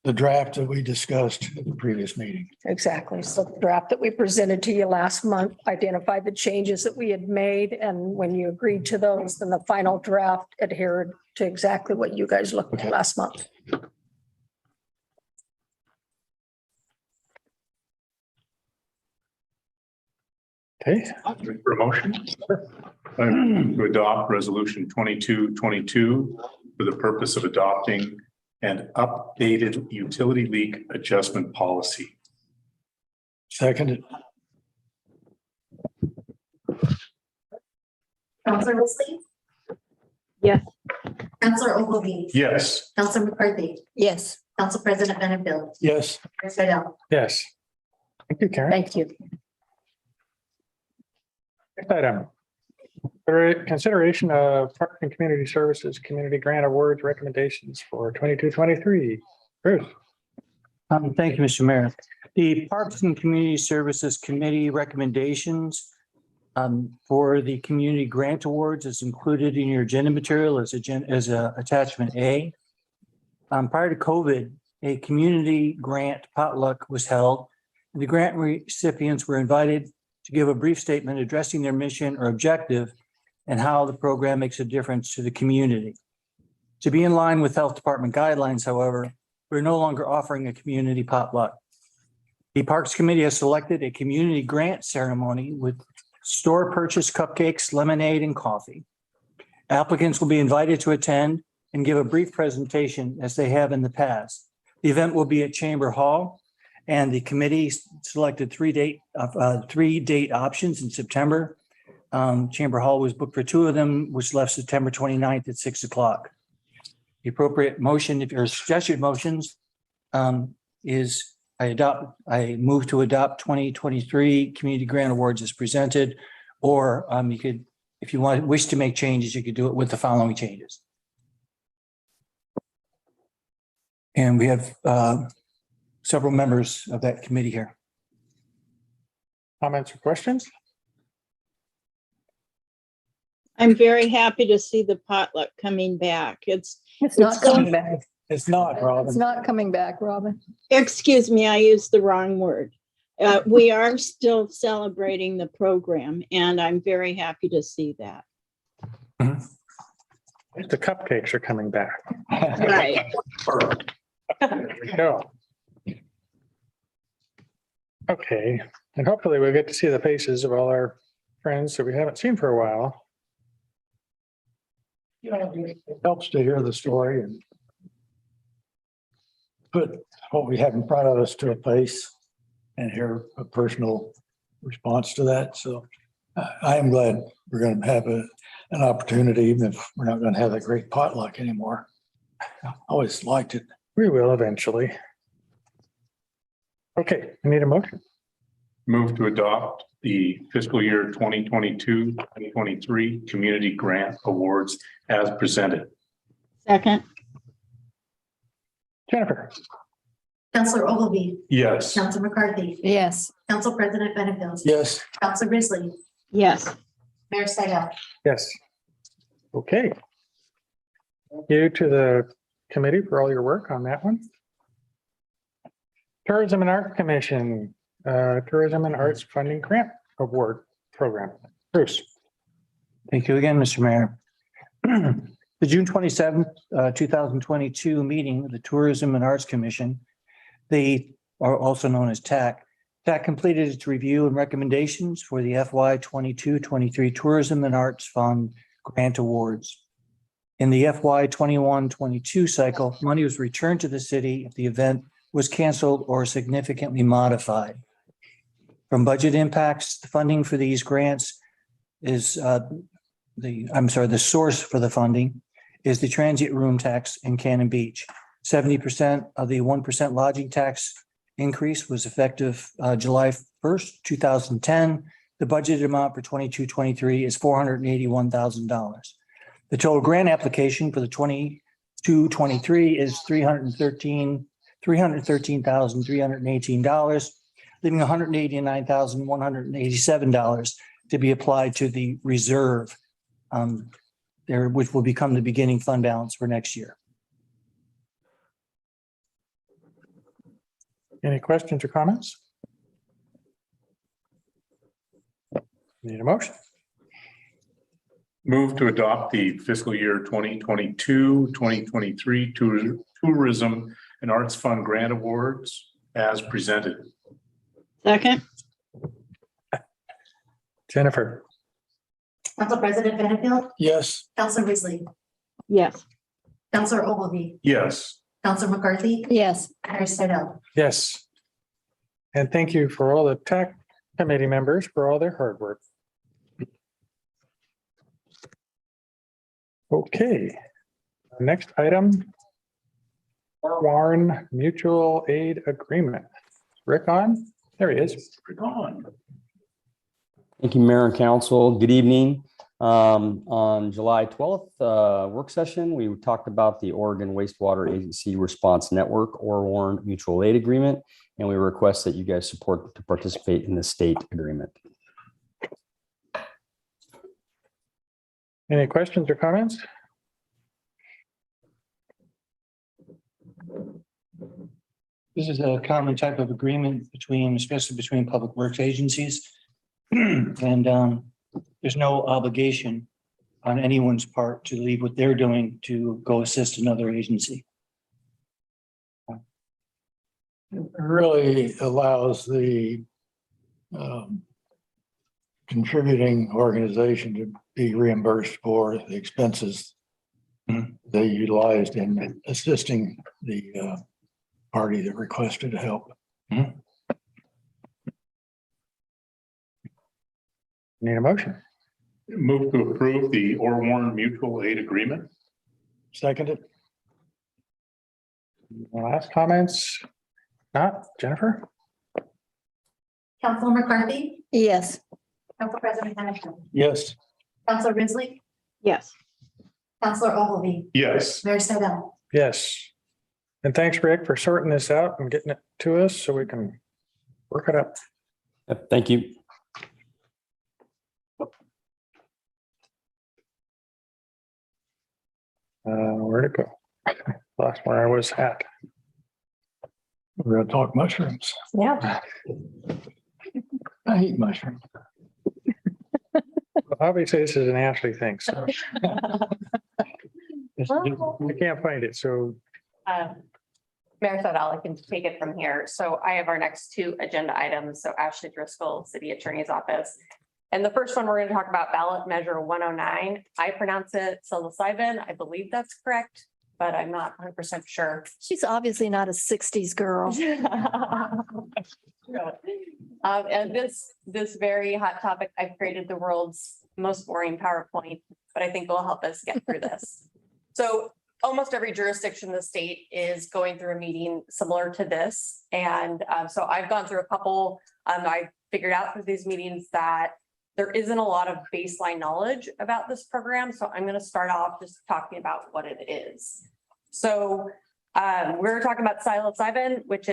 L: the draft that we discussed at the previous meeting.
Q: Exactly. So the draft that we presented to you last month identified the changes that we had made. And when you agreed to those, then the final draft adhered to exactly what you guys looked at last month.
J: Okay.
G: For a motion. To adopt resolution 2222 for the purpose of adopting an updated utility leak adjustment policy.
L: Seconded.
M: Councilor Risley,
K: Yes.
M: Councilor Ogilvy,
G: Yes.
M: Councilor McCarthy,
Q: Yes.
M: Council President Benefield,
L: Yes.
M: Mayor Stidham.
J: Yes. Thank you, Karen.
Q: Thank you.
J: Next item. Consideration of Park and Community Services Community Grant Awards recommendations for 22-23. Bruce.
E: Thank you, Mr. Mayor. The Parks and Community Services Committee recommendations for the community grant awards is included in your agenda material as attachment A. Prior to COVID, a community grant potluck was held. The grant recipients were invited to give a brief statement addressing their mission or objective and how the program makes a difference to the community. To be in line with health department guidelines, however, we're no longer offering a community potluck. The Parks Committee has selected a community grant ceremony with store purchase cupcakes, lemonade, and coffee. Applicants will be invited to attend and give a brief presentation as they have in the past. The event will be at Chamber Hall, and the committee selected three date options in September. Chamber Hall was booked for two of them, which left September 29th at 6 o'clock. The appropriate motion, if your suggested motions, is I move to adopt 2023 community grant awards as presented. Or you could, if you wish to make changes, you could do it with the following changes. And we have several members of that committee here.
J: Comments or questions?
K: I'm very happy to see the potluck coming back.
H: It's not coming back.
L: It's not, Robin.
H: It's not coming back, Robin.
K: Excuse me, I used the wrong word. We are still celebrating the program and I'm very happy to see that.
J: The cupcakes are coming back.
K: Right.
J: There we go. Okay, and hopefully we'll get to see the faces of all our friends that we haven't seen for a while.
L: It helps to hear the story and put what we have in front of us to a place and hear a personal response to that. So I am glad we're going to have an opportunity, even if we're not going to have a great potluck anymore. I always liked it.
J: We will eventually. Okay, I need a motion.
G: Move to adopt the fiscal year 2022-2023 community grant awards as presented.
K: Second.
J: Jennifer.
M: Counselor Ogilvy,
G: Yes.
M: Counselor McCarthy,
H: Yes.
M: Council President Benefield,
L: Yes.
M: Counselor Grizzly,
K: Yes.
M: Mayor Seidel.
J: Yes. Okay. Thank you to the committee for all your work on that one. Tourism and Arts Commission, Tourism and Arts Funding Grant Award Program. Bruce.
E: Thank you again, Mr. Mayor. The June 27th, 2022 meeting of the Tourism and Arts Commission, they are also known as TAC. TAC completed its review and recommendations for the FY 22-23 Tourism and Arts Fund Grant Awards. In the FY 21-22 cycle, money was returned to the city if the event was canceled or significantly modified. From budget impacts, the funding for these grants is the source for the funding is the transient room tax in Cannon Beach. 70% of the 1% lodging tax increase was effective July 1st, 2010. The budgeted amount for 22-23 is $481,000. The total grant application for the 22-23 is $313,318, leaving $189,187 to be applied to the reserve there, which will become the beginning fund balance for next year.
J: Any questions or comments? Need a motion.
G: Move to adopt the fiscal year 2022-2023 Tourism and Arts Fund Grant Awards as presented.
K: Second.
J: Jennifer.
M: Council President Benefield,
L: Yes.
M: Counselor Grizzly,
K: Yes.
M: Counselor Ogilvy,
G: Yes.
M: Counselor McCarthy,
H: Yes.
M: Mayor Seidel.
J: Yes. And thank you for all the TAC committee members for all their hard work. Okay, next item. Warren Mutual Aid Agreement. Rick on? There he is.
G: Rick on.
R: Thank you, Mayor and Council. Good evening. On July 12th work session, we talked about the Oregon Wastewater Agency Response Network or Warren Mutual Aid Agreement, and we request that you guys support to participate in the state agreement.
J: Any questions or comments?
E: This is a common type of agreement especially between public works agencies. And there's no obligation on anyone's part to leave what they're doing to go assist another agency.
L: It really allows the contributing organization to be reimbursed for the expenses they utilized in assisting the party that requested help.
J: Need a motion.
G: Move to approve the Warren Mutual Aid Agreement.
L: Seconded.
J: Last comments? Not Jennifer?
M: Councilor McCarthy,
H: Yes.
M: Council President Henderson,
L: Yes.
M: Councilor Risley,
K: Yes.
M: Councilor Ogilvy,
G: Yes.
M: Mayor Seidel.
J: Yes. And thanks, Rick, for sorting this out and getting it to us so we can work it up.
R: Yep, thank you.
J: Where'd it go? Lost where I was at.
L: We're gonna talk mushrooms.
N: Yeah.
L: I eat mushrooms.
J: Obviously, this is an Ashley thing, so. I can't find it, so
N: Mayor Seidel, I can take it from here. So I have our next two agenda items. So Ashley Driscoll, City Attorney's Office. And the first one, we're going to talk about ballot measure 109. I pronounce it psilocybin. I believe that's correct, but I'm not 100% sure.
H: She's obviously not a sixties girl.
N: And this very hot topic, I've created the world's most boring PowerPoint, but I think will help us get through this. So almost every jurisdiction in the state is going through a meeting similar to this. And so I've gone through a couple, I figured out through these meetings that there isn't a lot of baseline knowledge about this program. So I'm going to start off just talking about what it is. So we're talking about psilocybin, which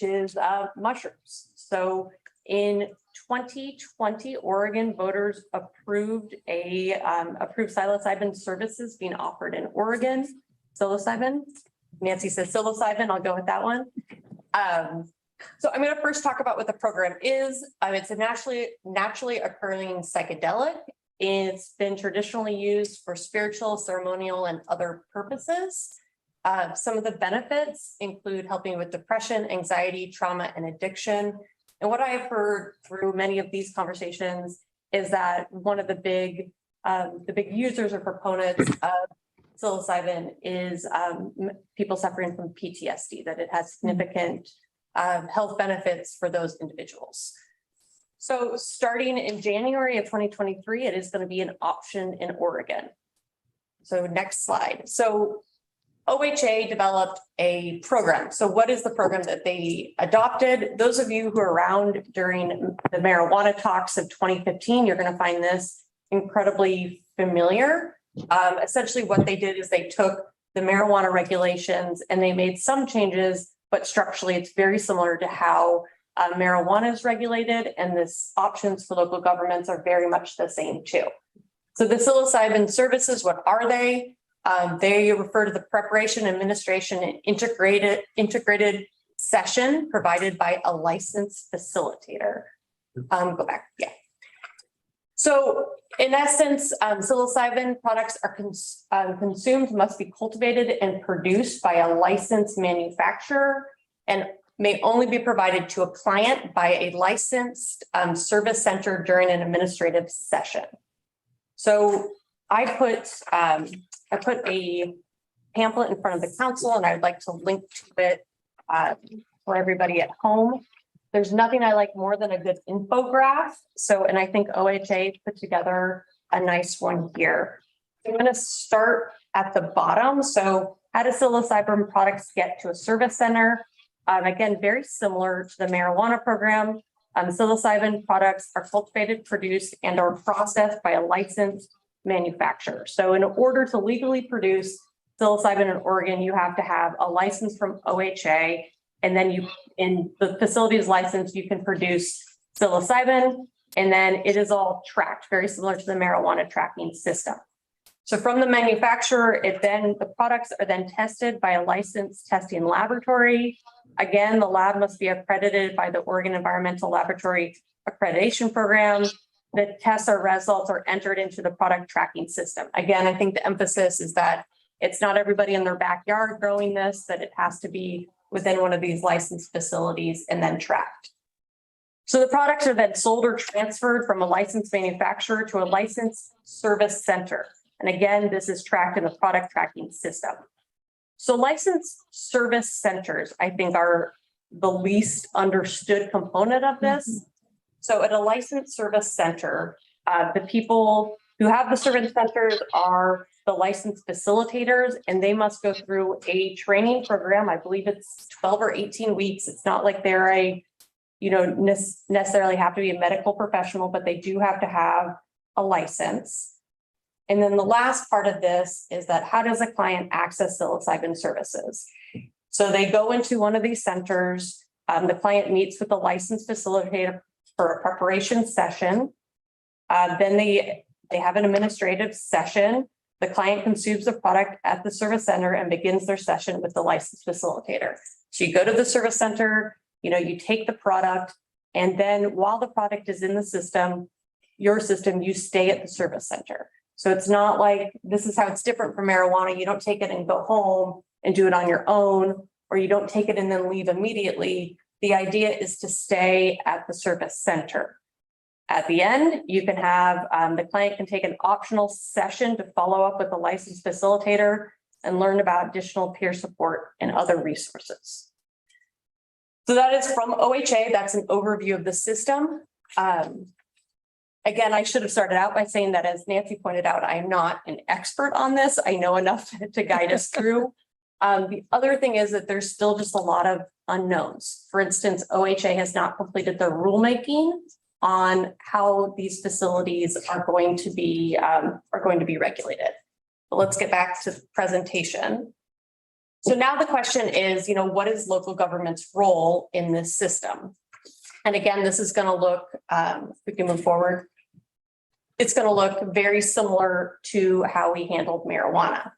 N: is mushrooms. So in 2020, Oregon voters approved psilocybin services being offered in Oregon. Psilocybin. Nancy says psilocybin. I'll go with that one. So I'm going to first talk about what the program is. It's a naturally occurring psychedelic. It's been traditionally used for spiritual, ceremonial, and other purposes. Some of the benefits include helping with depression, anxiety, trauma, and addiction. And what I have heard through many of these conversations is that one of the big users or proponents of psilocybin is people suffering from PTSD, that it has significant health benefits for those individuals. So starting in January of 2023, it is going to be an option in Oregon. So next slide. So OHA developed a program. So what is the program that they adopted? Those of you who are around during the marijuana talks of 2015, you're going to find this incredibly familiar. Essentially what they did is they took the marijuana regulations and they made some changes, but structurally it's very similar to how marijuana is regulated, and this options for local governments are very much the same too. So the psilocybin services, what are they? They refer to the preparation, administration, and integrated session provided by a licensed facilitator. Go back, yeah. So in essence, psilocybin products are consumed, must be cultivated and produced by a licensed manufacturer, and may only be provided to a client by a licensed service center during an administrative session. So I put a pamphlet in front of the council, and I'd like to link to it for everybody at home. There's nothing I like more than a good infograph. So, and I think OHA put together a nice one here. I'm going to start at the bottom. So how do psilocybin products get to a service center? Again, very similar to the marijuana program. Psilocybin products are cultivated, produced, and are processed by a licensed manufacturer. So in order to legally produce psilocybin in Oregon, you have to have a license from OHA, and then you, in the facility's license, you can produce psilocybin, and then it is all tracked, very similar to the marijuana tracking system. So from the manufacturer, the products are then tested by a licensed testing laboratory. Again, the lab must be accredited by the Oregon Environmental Laboratory Accreditation Program. The tests or results are entered into the product tracking system. Again, I think the emphasis is that it's not everybody in their backyard growing this, that it has to be within one of these licensed facilities and then tracked. So the products are then sold or transferred from a licensed manufacturer to a licensed service center. And again, this is tracked in the product tracking system. So licensed service centers, I think, are the least understood component of this. So at a licensed service center, the people who have the service centers are the licensed facilitators, and they must go through a training program. I believe it's 12 or 18 weeks. It's not like they're necessarily have to be a medical professional, but they do have to have a license. And then the last part of this is that how does a client access psilocybin services? So they go into one of these centers. The client meets with the licensed facilitator for a preparation session. Then they have an administrative session. The client consumes the product at the service center and begins their session with the licensed facilitator. So you go to the service center, you take the product, and then while the product is in the system, your system, you stay at the service center. So it's not like, this is how it's different from marijuana. You don't take it and go home and do it on your own, or you don't take it and then leave immediately. The idea is to stay at the service center. At the end, you can have, the client can take an optional session to follow up with a licensed facilitator and learn about additional peer support and other resources. So that is from OHA. That's an overview of the system. Again, I should have started out by saying that, as Nancy pointed out, I'm not an expert on this. I know enough to guide us through. The other thing is that there's still just a lot of unknowns. For instance, OHA has not completed their rulemaking on how these facilities are going to be regulated. But let's get back to the presentation. So now the question is, what is local government's role in this system? And again, this is going to look, if we can move forward, it's going to look very similar to how we handled marijuana.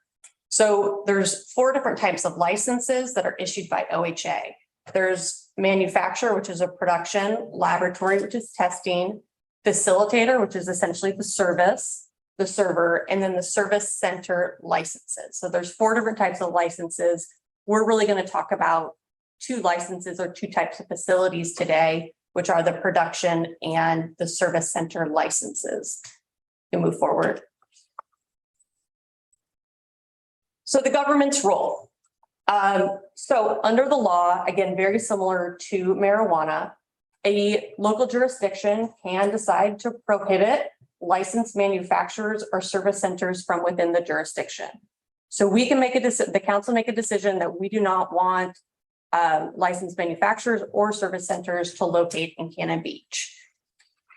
N: So there's 4 different types of licenses that are issued by OHA. There's manufacturer, which is a production, laboratory, which is testing, facilitator, which is essentially the service, the server, and then the service center licenses. So there's 4 different types of licenses. We're really going to talk about 2 licenses or 2 types of facilities today, which are the production and the service center licenses. You move forward. So the government's role. So under the law, again, very similar to marijuana, a local jurisdiction can decide to prohibit licensed manufacturers or service centers from within the jurisdiction. So we can make the council make a decision that we do not want licensed manufacturers or service centers to locate in Cannon Beach.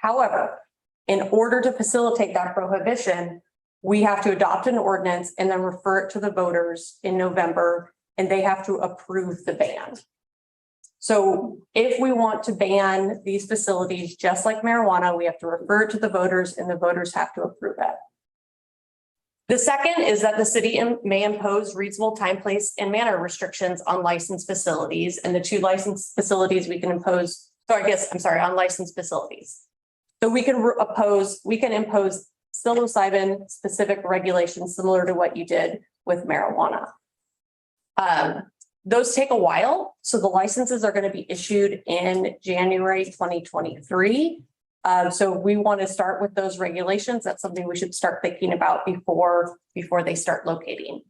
N: However, in order to facilitate that prohibition, we have to adopt an ordinance and then refer it to the voters in November, and they have to approve the ban. So if we want to ban these facilities, just like marijuana, we have to refer it to the voters, and the voters have to approve it. The second is that the city may impose reasonable time, place, and manner restrictions on licensed facilities, and the 2 licensed facilities we can impose, on licensed facilities. So we can impose psilocybin specific regulations similar to what you did with marijuana. Those take a while. So the licenses are going to be issued in January 2023. So we want to start with those regulations. That's something we should start thinking about before they start locating.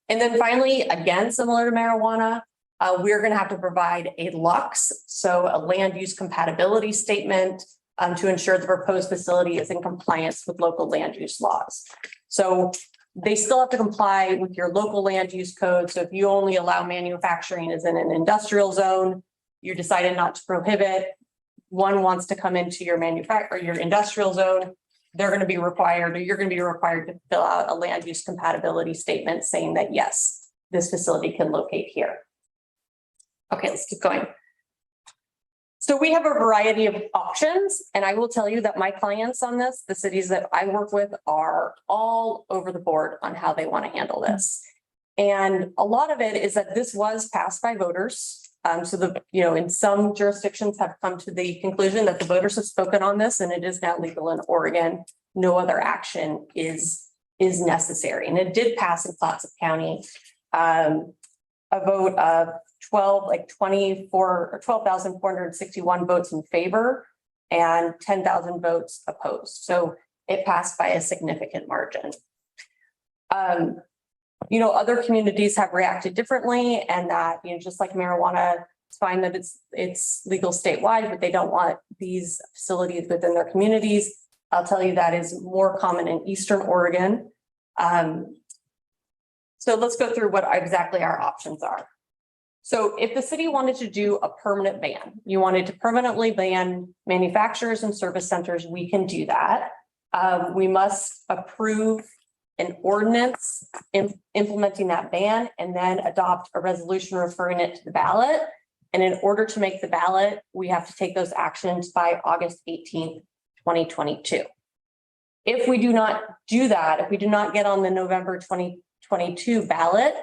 N: And then finally, again, similar to marijuana, we're going to have to provide a LUX, so a land use compatibility statement, to ensure the proposed facility is in compliance with local land use laws. So they still have to comply with your local land use code. So if you only allow manufacturing as in an industrial zone, you decided not to prohibit, one wants to come into your your industrial zone, they're going to be required, or you're going to be required to fill out a land use compatibility statement saying that, yes, this facility can locate here. Okay, let's keep going. So we have a variety of options, and I will tell you that my clients on this, the cities that I work with, are all over the board on how they want to handle this. And a lot of it is that this was passed by voters. So in some jurisdictions have come to the conclusion that the voters have spoken on this, and it is now legal in Oregon. No other action is necessary. And it did pass in Clatsop County, a vote of 12,461 votes in favor and 10,000 votes opposed. So it passed by a significant margin. Other communities have reacted differently, and that, just like marijuana, it's fine that it's legal statewide, but they don't want these facilities within their communities. I'll tell you that is more common in Eastern Oregon. So let's go through what exactly our options are. So if the city wanted to do a permanent ban, you wanted to permanently ban manufacturers and service centers, we can do that. We must approve an ordinance implementing that ban and then adopt a resolution referring it to the ballot. And in order to make the ballot, we have to take those actions by August 18th, 2022. If we do not do that, if we do not get on the November 2022 ballot,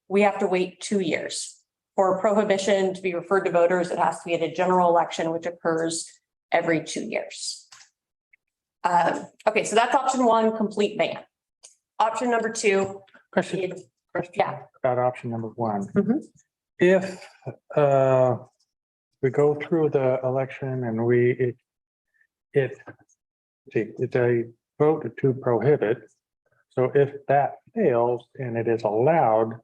N: we have to wait 2 years. For prohibition to be referred to voters, it has to be at a general election, which occurs every 2 years. Okay, so that's option one, complete ban. Option number two.
J: Question.
N: Yeah.
J: About option number one.
N: Mhm.
J: If we go through the election and it's a vote to prohibit. So if that fails and it is allowed,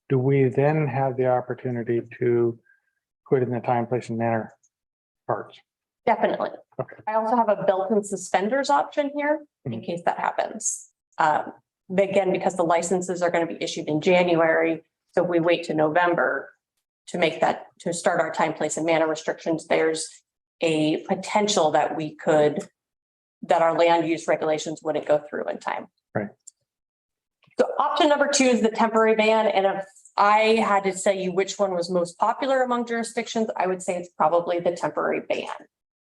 J: do we then have the opportunity to put in the time, place, and manner parts?
N: Definitely.
J: Okay.
N: I also have a belt and suspenders option here in case that happens. Again, because the licenses are going to be issued in January. So if we wait to November to make that, to start our time, place, and manner restrictions, there's a potential that that our land use regulations wouldn't go through in time.
J: Right.
N: So option number two is the temporary ban. And if I had to say you which one was most popular among jurisdictions, I would say it's probably the temporary ban.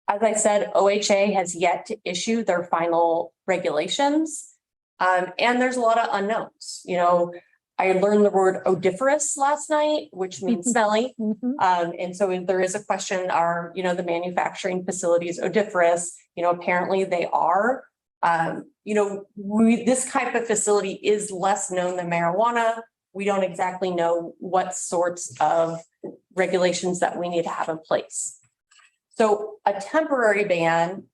N: As I said, OHA has yet to issue their final regulations. And there's a lot of unknowns. You know, I learned the word odiferous last night, which means smelly. And so there is a question, are, the manufacturing facilities odiferous? Apparently they are. This type of facility is less known than marijuana. We don't exactly know what sorts of regulations that we need to have in place. So a temporary ban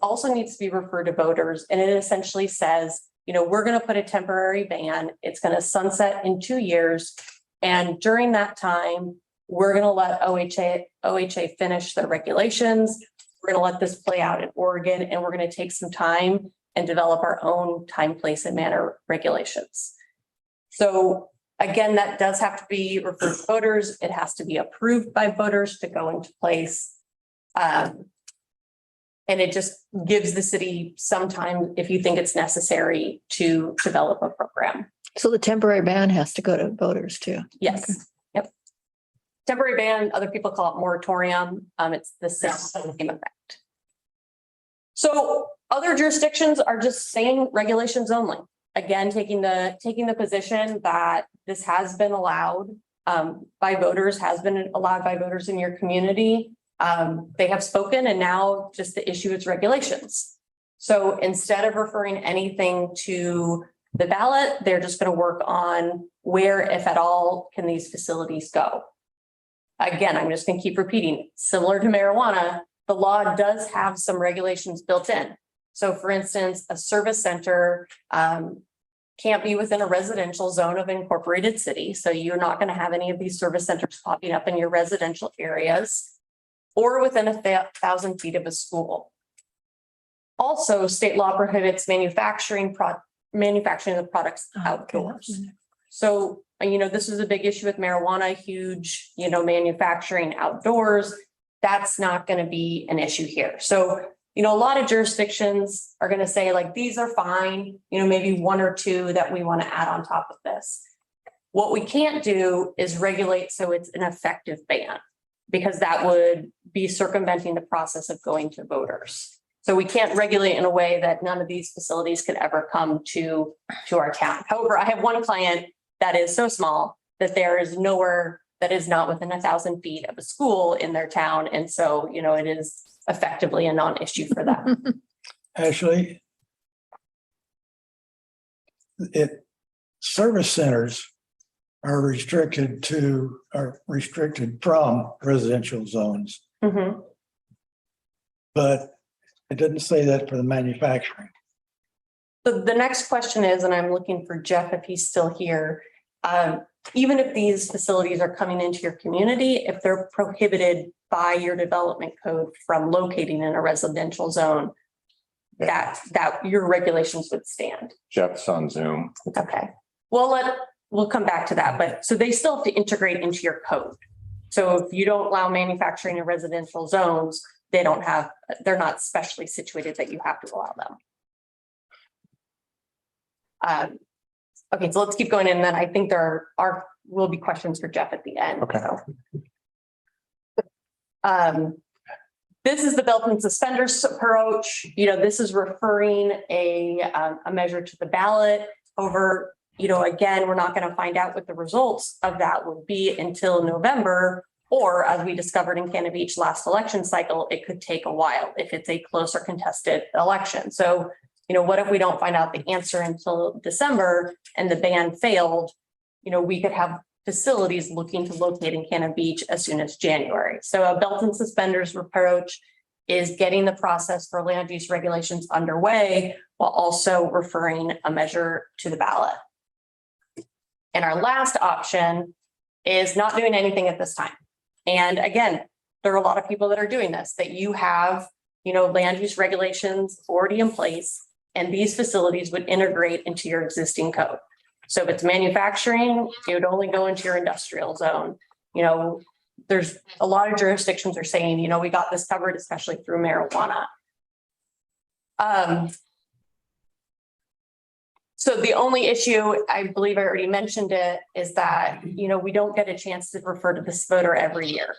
N: also needs to be referred to voters, and it essentially says, we're going to put a temporary ban. It's going to sunset in 2 years. And during that time, we're going to let OHA finish their regulations. We're going to let this play out in Oregon, and we're going to take some time and develop our own time, place, and manner regulations. So again, that does have to be referred to voters. It has to be approved by voters to go into place. And it just gives the city some time, if you think it's necessary, to develop a program.
H: So the temporary ban has to go to voters too.
N: Yes. Okay. Yep. Temporary ban, other people call it moratorium. It's the same effect. So other jurisdictions are just saying regulations only. Again, taking the position that this has been allowed by voters, in your community. They have spoken, and now just the issue is regulations. So instead of referring anything to the ballot, they're just going to work on where, if at all, can these facilities go. Again, I'm just going to keep repeating, similar to marijuana, the law does have some regulations built in. So for instance, a service center can't be within a residential zone of an incorporated city. So you're not going to have any of these service centers popping up in your residential areas or within 1,000 feet of a school. Also, state law prohibits manufacturing the products outdoors. So, this is a big issue with marijuana, huge, manufacturing outdoors. That's not going to be an issue here. So, a lot of jurisdictions are going to say, like, these are fine, maybe one or two that we want to add on top of this. What we can't do is regulate so it's an effective ban, because that would be circumventing the process of going to voters. So we can't regulate in a way that none of these facilities could ever come to our town. However, I have one client that is so small that there is nowhere that is not within 1,000 feet of a school in their town. And so, it is effectively a non-issue for them.
L: Actually, service centers are restricted from residential zones.
N: Mm-hmm.
L: But it didn't say that for the manufacturing.
N: So the next question is, and I'm looking for Jeff if he's still here, even if these facilities are coming into your community, if they're prohibited by your development code from locating in a residential zone, that your regulations would stand.
G: Jeff's on Zoom.
N: Okay, well, we'll come back to that, but so they still have to integrate into your code. So if you don't allow manufacturing in residential zones, they're not specially situated that you have to allow them. Okay, so let's keep going, and then I think there will be questions for Jeff at the end.
G: Okay.
N: So. This is the belt and suspenders approach. This is referring a measure to the ballot over, again, we're not going to find out what the results of that would be until November, or as we discovered in Cannon Beach last election cycle, it could take a while if it's a closer contested election. So, what if we don't find out the answer until December and the ban failed? We could have facilities looking to locate in Cannon Beach as soon as January. So a belt and suspenders approach is getting the process for land use regulations underway while also referring a measure to the ballot. And our last option is not doing anything at this time. And again, there are a lot of people that are doing this, that you have, land use regulations already in place, and these facilities would integrate into your existing code. So if it's manufacturing, it would only go into your industrial zone. There's a lot of jurisdictions are saying, we got this covered, especially through marijuana. So the only issue, I believe I already mentioned it, is that, we don't get a chance to refer to this voter every year.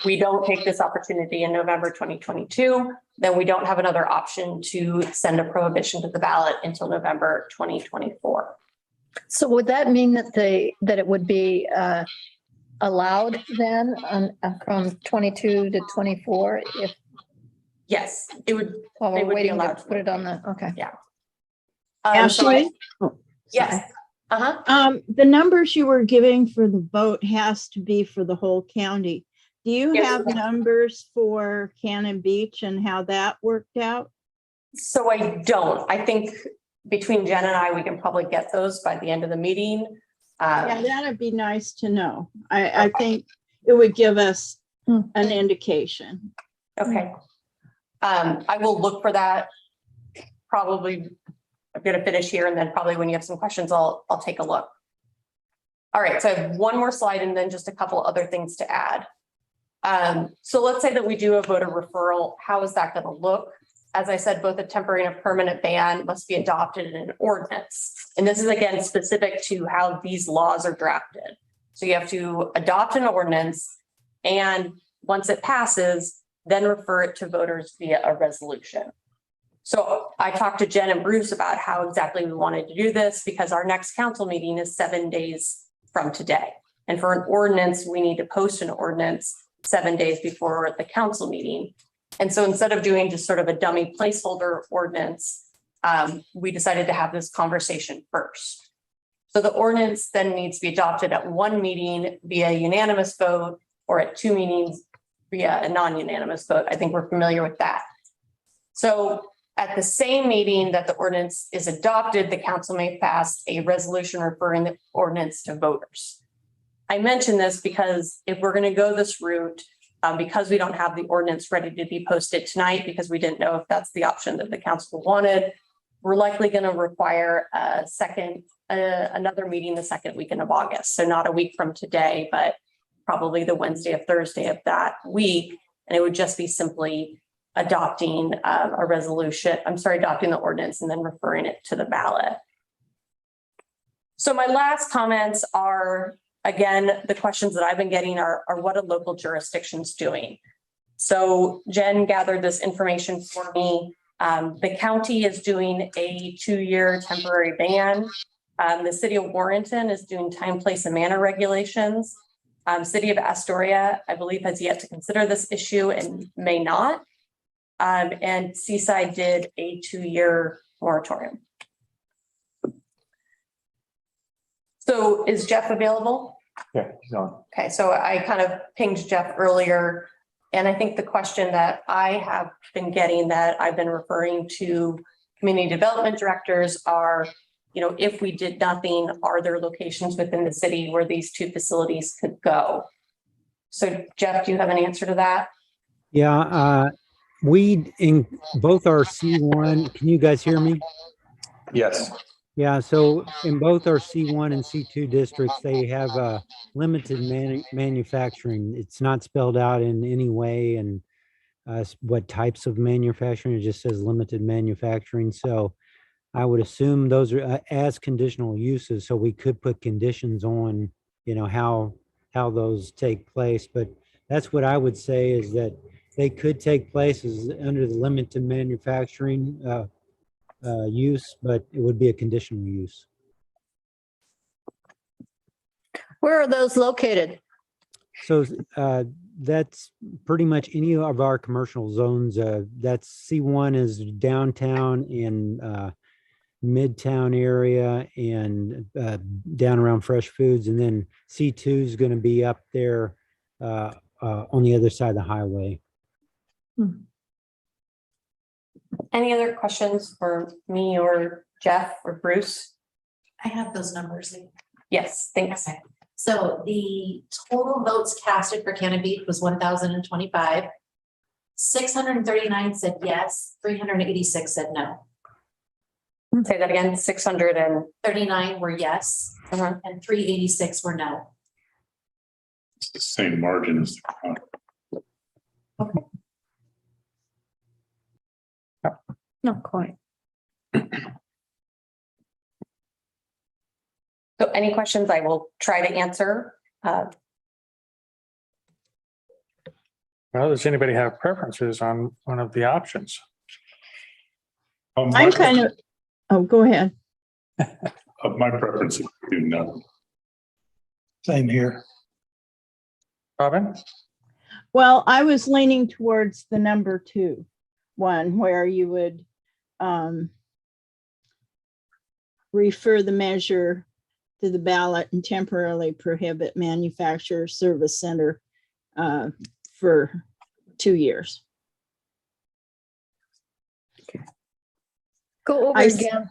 N: We don't take this opportunity in November 2022, then we don't have another option to send a prohibition to the ballot until November 2024.
H: So would that mean that it would be allowed then from 22 to 24 if?
N: Yes, it would.
H: While
N: they
H: we're
N: would be
H: waiting to
N: allowed
H: put it on the, okay.
N: Yeah.
K: Ashley?
N: Yes. Uh-huh.
K: The numbers you were giving for the vote has to be for the whole county. Do you
N: Yes,
K: have numbers for Cannon Beach and how that worked out?
N: So I don't. I think between Jen and I, we can probably get those by the end of the meeting.
K: Yeah, that'd be nice to know. I think it would give us an indication.
N: Okay. I will look for that. Probably I'm going to finish here, and then probably when you have some questions, I'll take a look. All right, so I have one more slide and then just a couple other things to add. So let's say that we do a voter referral. How is that going to look? As I said, both a temporary and a permanent ban must be adopted in an ordinance. And this is again specific to how these laws are drafted. So you have to adopt an ordinance, and once it passes, then refer it to voters via a resolution. So I talked to Jen and Bruce about how exactly we wanted to do this, because our next council meeting is 7 days from today. And for an ordinance, we need to post an ordinance 7 days before the council meeting. And so instead of doing just sort of a dummy placeholder ordinance, we decided to have this conversation first. So the ordinance then needs to be adopted at one meeting via unanimous vote, or at 2 meetings via a non-unanimous vote. I think we're familiar with that. So at the same meeting that the ordinance is adopted, the council may pass a resolution referring the ordinance to voters. I mention this because if we're going to go this route, because we don't have the ordinance ready to be posted tonight, because we didn't know if that's the option that the council wanted, we're likely going to require another meeting the second weekend of August. So not a week from today, but probably the Wednesday or Thursday of that week. And it would just be simply adopting a resolution. Adopting the ordinance and then referring it to the ballot. So my last comments are, again, the questions that I've been getting are what are local jurisdictions doing? So Jen gathered this information for me. The county is doing a 2-year temporary ban. The city of Warrenton is doing time, place, and manner regulations. City of Astoria, I believe, has yet to consider this issue and may not. And Seaside did a 2-year moratorium. So is Jeff available?
G: Yeah, he's on.
N: Okay, so I kind of pinged Jeff earlier, and I think the question that I have been getting, that I've been referring to community development directors, are, if we did nothing, are there locations within the city where these 2 facilities could go? So Jeff, do you have an answer to that?
I: Yeah, We, in both our C1, can you guys hear me?
P: Yes.
I: Yeah, so in both our C1 and C2 districts, they have limited manufacturing. It's not spelled out in any way and what types of manufacturing, it just says limited manufacturing. So I would assume those are as conditional uses, so we could put conditions on, how those take place. But that's what I would say, is that they could take place as under the limited manufacturing use, but it would be a conditional use.
H: Where are those located?
I: So that's pretty much any of our commercial zones. That's C1 is downtown in Midtown area and down around Fresh Foods. And then C2 is going to be up there on the other side of the highway.
N: Any other questions for me or Jeff or Bruce?
M: I have those numbers.
N: Yes, thanks.
M: Okay. So the total votes casted for Cannon Beach was 1,025. 639 said yes, 386 said no.
N: Say that again,
M: 39 were yes, and 386 were no.
G: It's the same margin as the county.
H: Not quite.
N: So any questions I will try to answer.
J: Well, does anybody have preferences on one of the options?
K: I'm kind of, oh, go ahead.
G: Of my preference is to do nothing.
L: Same here.
J: Robin?
K: Well, I was leaning towards the number 2 one, where you would refer the measure to the ballot and temporarily prohibit manufacturer service center for 2 years.
H: Go over again.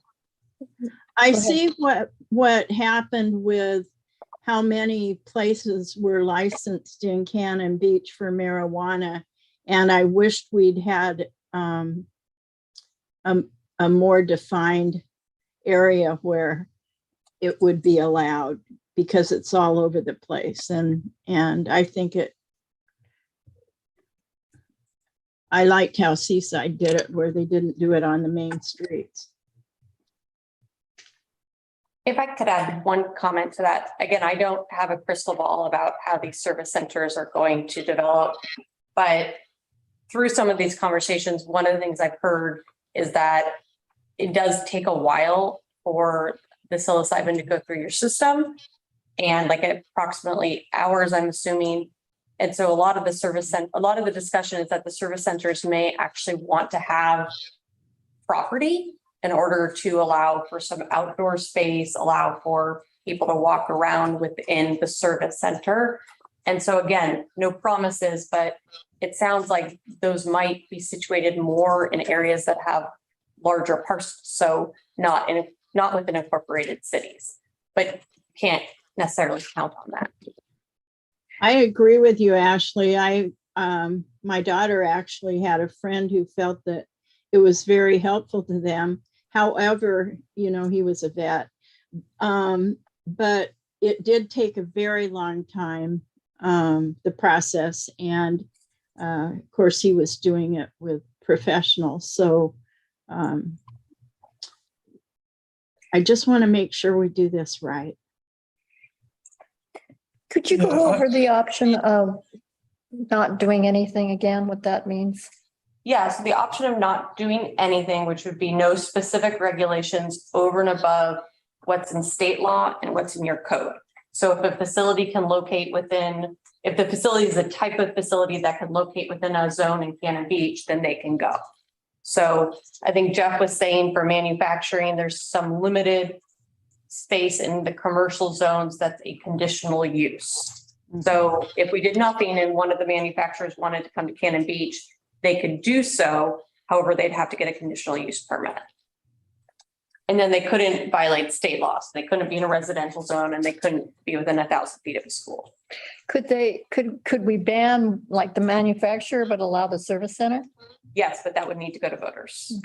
K: I see what happened with how many places were licensed in Cannon Beach for marijuana. And I wished we'd had a more defined area where it would be allowed, because it's all over the place. And I think I liked how Seaside did it, where they didn't do it on the main streets.
N: If I could add one comment to that, again, I don't have a crystal ball about how these service centers are going to develop, but through some of these conversations, one of the things I've heard is that it does take a while for the psilocybin to go through your system, and like approximately hours, I'm assuming. And so a lot of the discussion is that the service centers may actually want to have property in order to allow for some outdoor space, allow for people to walk around within the service center. And so again, no promises, but it sounds like those might be situated more in areas that have larger parcels. So not within incorporated cities, but can't necessarily count on that.
K: I agree with you, Ashley. My daughter actually had a friend who felt that it was very helpful to them. However, he was a vet, but it did take a very long time, the process. And of course, he was doing it with professionals. So I just want to make sure we do this right.
H: Could you go over the option of not doing anything again, what that means?
N: Yeah, so the option of not doing anything, which would be no specific regulations over and above what's in state law and what's in your code. So if a facility can locate within, if the facility is a type of facility that can locate within a zone in Cannon Beach, then they can go. So I think Jeff was saying for manufacturing, there's some limited space in the commercial zones that's a conditional use. So if we did nothing and one of the manufacturers wanted to come to Cannon Beach, they could do so. However, they'd have to get a conditional use permit. And then they couldn't violate state laws. They couldn't be in a residential zone and they couldn't be within 1,000 feet of a school.
H: Could we ban like the manufacturer but allow the service center?
N: Yes, but that would need to go to voters.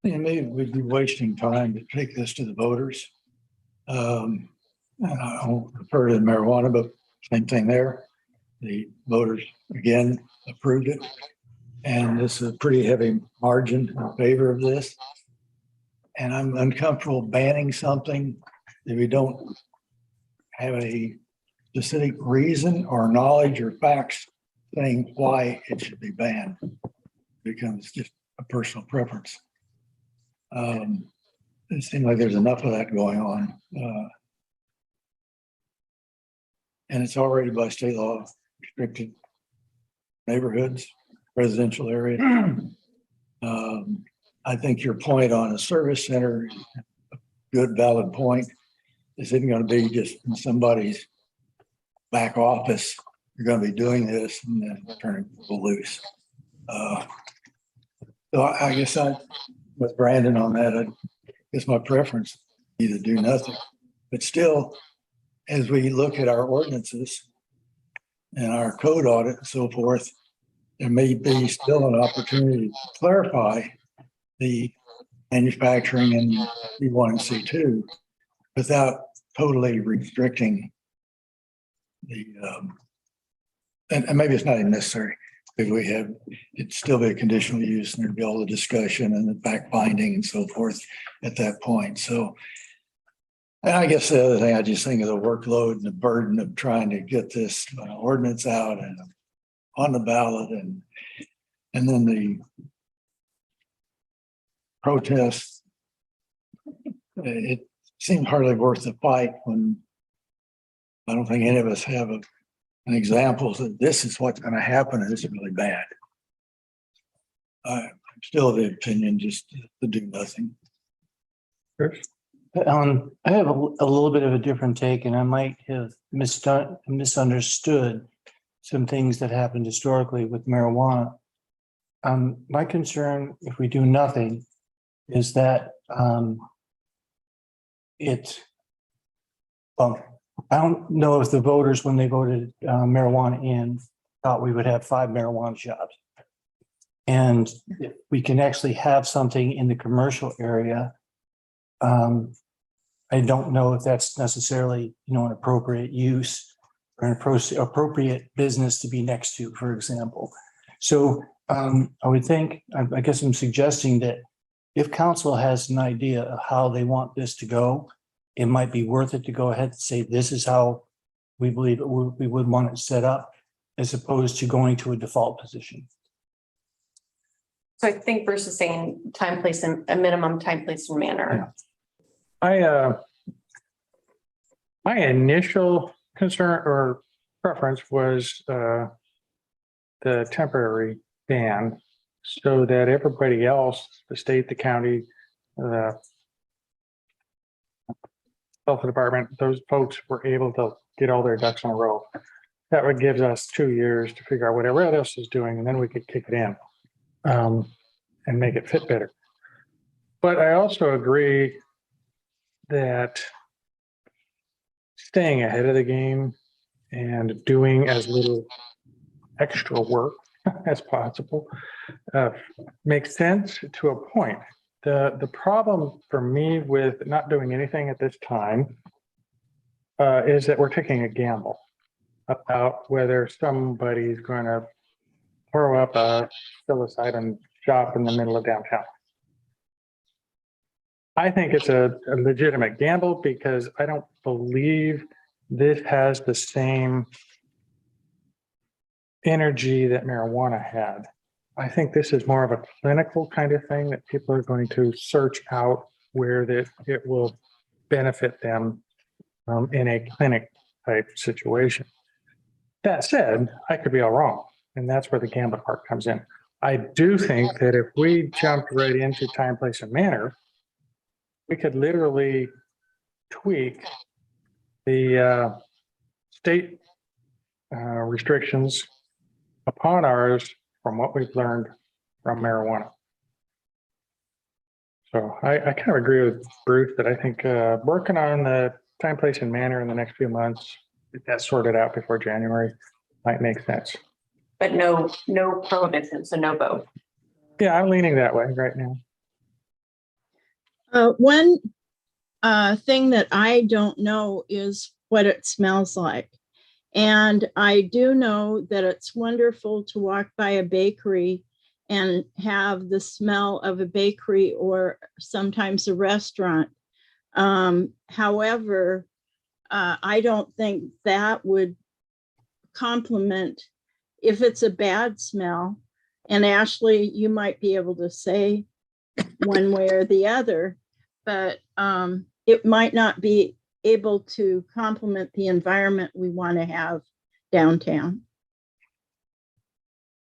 L: Yeah, maybe we'd be wasting time to take this to the voters. And I won't refer to the marijuana, but same thing there. The voters again approved it. And this is a pretty heavy margin in favor of this. And I'm uncomfortable banning something that we don't have a specific reason or knowledge or facts saying why it should be banned. It becomes just a personal preference. It seems like there's enough of that going on. And it's already by state law restricted neighborhoods, residential areas. I think your point on a service center, is a good valid point. This isn't going to be just in somebody's back office. You're going to be doing this and then turning people loose. So I guess I'm with Brandon on that. It's my preference either do nothing, but still, as we look at our ordinances and our code audit and so forth, there may be still an opportunity to clarify the manufacturing in C1 and C2 without totally restricting the, and maybe it's not even necessary. If we have, it'd still be a conditional use and there'd be all the discussion and the fact finding and so forth at that point. So, and I guess the other thing, I just think of the workload and the burden of trying to get this ordinance out and on the ballot and then the protests. It seemed hardly worth the fight when I don't think any of us have an example that this is what's going to happen and it's really bad. I'm still of the opinion just to do nothing.
E: I have a little bit of a different take, and I might have misunderstood some things that happened historically with marijuana. My concern, if we do nothing, is that I don't know if the voters, when they voted marijuana in, thought we would have 5 marijuana shops. And if we can actually have something in the commercial area, I don't know if that's necessarily, an appropriate use or an appropriate business to be next to, for example. So I would think, I guess I'm suggesting that if council has an idea of how they want this to go, it might be worth it to go ahead and say, this is how we believe we would want it set up, as opposed to going to a default position.
N: So I think Bruce is saying time, place, and a minimum time, place, and manner.
J: My initial concern or preference was the temporary ban so that everybody else, the state, the county, the health department, those folks were able to get all their ducks in a row. That would give us 2 years to figure out what everybody else is doing, and then we could kick it in and make it fit better. But I also agree that staying ahead of the game and doing as little extra work as possible makes sense to a point. The problem for me with not doing anything at this time is that we're taking a gamble about whether somebody's going to throw up a psilocybin shop in the middle of downtown. I think it's a legitimate gamble because I don't believe this has the same energy that marijuana had. I think this is more of a clinical kind of thing that people are going to search out where that it will benefit them in a clinic type situation. That said, I could be all wrong, and that's where the gamble part comes in. I do think that if we jumped right into time, place, and manner, we could literally tweak the state restrictions upon ours from what we've learned from marijuana. So I kind of agree with Bruce that I think working on the time, place, and manner in the next few months, get that sorted out before January might make sense.
N: But no prohibition, so no vote.
J: Yeah, I'm leaning that way right now.
K: One thing that I don't know is what it smells like. And I do know that it's wonderful to walk by a bakery and have the smell of a bakery or sometimes a restaurant. However, I don't think that would complement if it's a bad smell. And Ashley, you might be able to say one way or the other, but it might not be able to complement the environment we want to have downtown.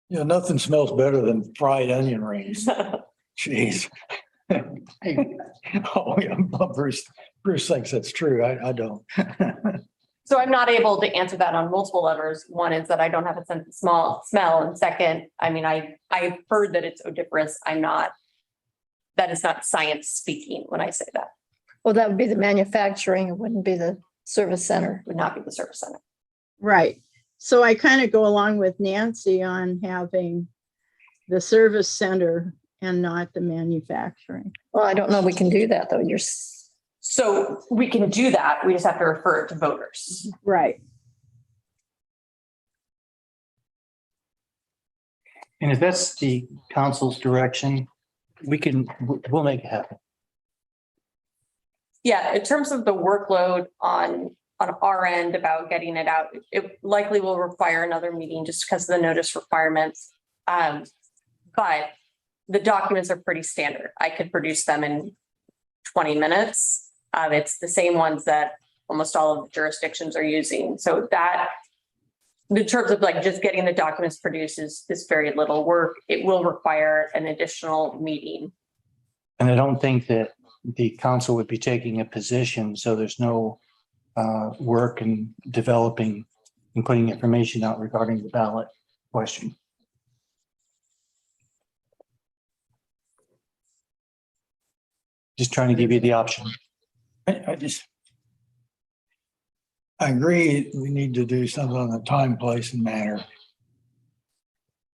L: Yeah, nothing smells better than fried onion rings. Jeez. Oh, yeah, Bruce thinks that's true. I don't.
N: So I'm not able to answer that on multiple levels. One is that I don't have a sense of smell. And second, I mean, I've heard that it's odoriferous. That is not science speaking when I say that.
H: Well, that would be the manufacturing. It wouldn't be the service center.
N: Would not be the service center.
K: Right. So I kind of go along with Nancy on having the service center and not the manufacturing.
H: Well, I don't know. We can do that though.
N: So we can do that. We just have to refer it to voters.
K: Right.
E: And if that's the council's direction, we'll make it happen.
N: Yeah, in terms of the workload on our end about getting it out, it likely will require another meeting just because of the notice requirements. But the documents are pretty standard. I could produce them in 20 minutes. It's the same ones that almost all of the jurisdictions are using. So that, in terms of like just getting the documents produced is very little work. It will require an additional meeting.
E: And I don't think that the council would be taking a position, so there's no work in developing and putting information out regarding the ballot question. Just trying to give you the option.
L: I agree, we need to do something on the time, place, and manner.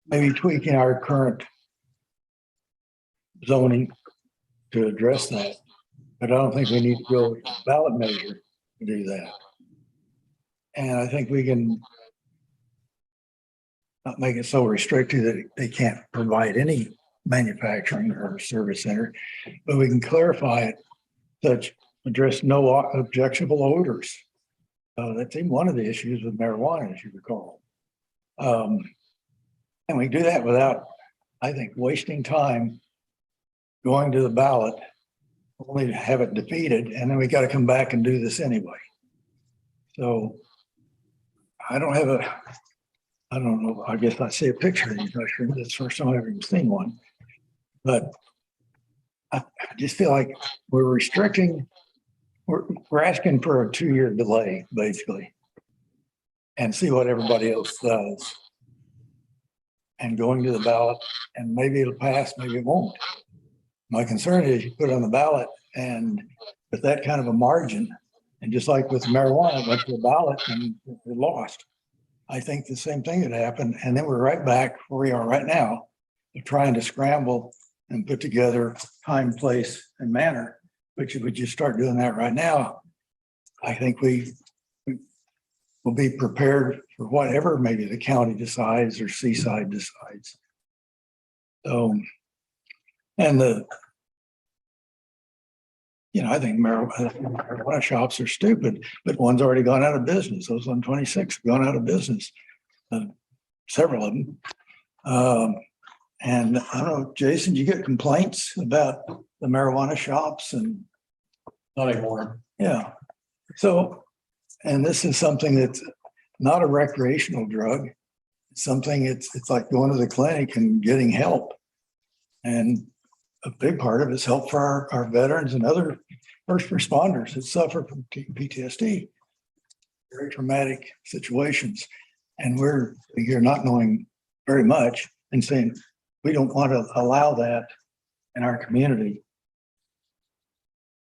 L: Maybe tweaking our current zoning to address that. But I don't think we need to go ballot measure to do that. And I think we can not make it so restricted that they can't provide any manufacturing or service center, but we can clarify it such address no objectionable odors. That's even one of the issues with marijuana, as you recall. And we do that without, I think, wasting time going to the ballot, only to have it defeated, and then we got to come back and do this anyway. So I don't know, I guess I see a picture of these mushrooms. It's the first time I've ever seen one. But I just feel like we're asking for a 2-year delay, basically, and see what everybody else does. And going to the ballot, and maybe it'll pass, maybe it won't. My concern is you put it on the ballot and with that kind of a margin, and just like with marijuana, it went to the ballot and it lost. I think the same thing would happen. And then we're right back where we are right now, trying to scramble and put together time, place, and manner. But if we just start doing that right now, I think we will be prepared for whatever maybe the county decides or Seaside decides. So, and I think marijuana shops are stupid, but one's already gone out of business. Those on 26 have gone out of business, several of them. And I don't know, Jason, do you get complaints about the marijuana shops? And
P: Not anymore.
L: yeah. So, and this is something that's not a recreational drug. It's something it's like going to the clinic and getting help. And a big part of it's help for our veterans and other first responders that suffer from PTSD, very traumatic situations. And we're here not knowing very much, and saying, we don't want to allow that in our community.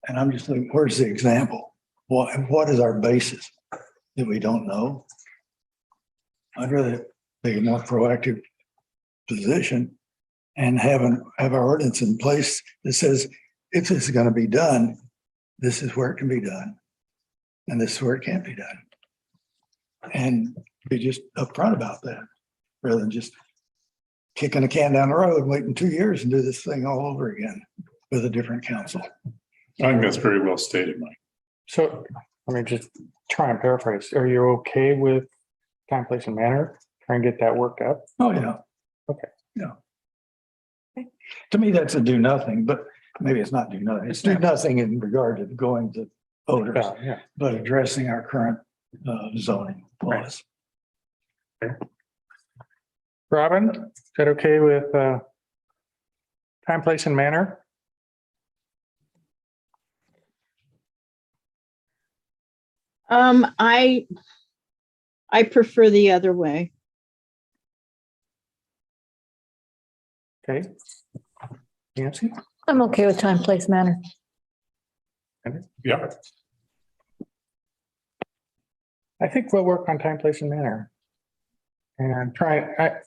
L: And I'm just thinking, where's the example? What is our basis that we don't know? I'd rather take a more proactive position and have our ordinance in place that says, if this is going to be done, this is where it can be done. And this is where it can't be done. And be just upfront about that, rather than just kicking a can down the road, waiting 2 years and do this thing all over again with a different council.
G: I think that's very well stated, Mike.
J: So let me just try and paraphrase. Are you okay with time, place and manner? Try and get that worked up?
L: Oh, yeah.
J: Okay.
L: Yeah. To me, that's a do nothing, but maybe it's not do nothing. It's do nothing in regard to going to voters,
J: Yeah.
L: but addressing our current zoning laws.
J: Robin, is that okay with time, place and manner?
K: I prefer the other way.
J: Okay. Nancy?
H: I'm okay with time, place, manner.
G: Yeah.
J: I think we'll work on time, place and manner. And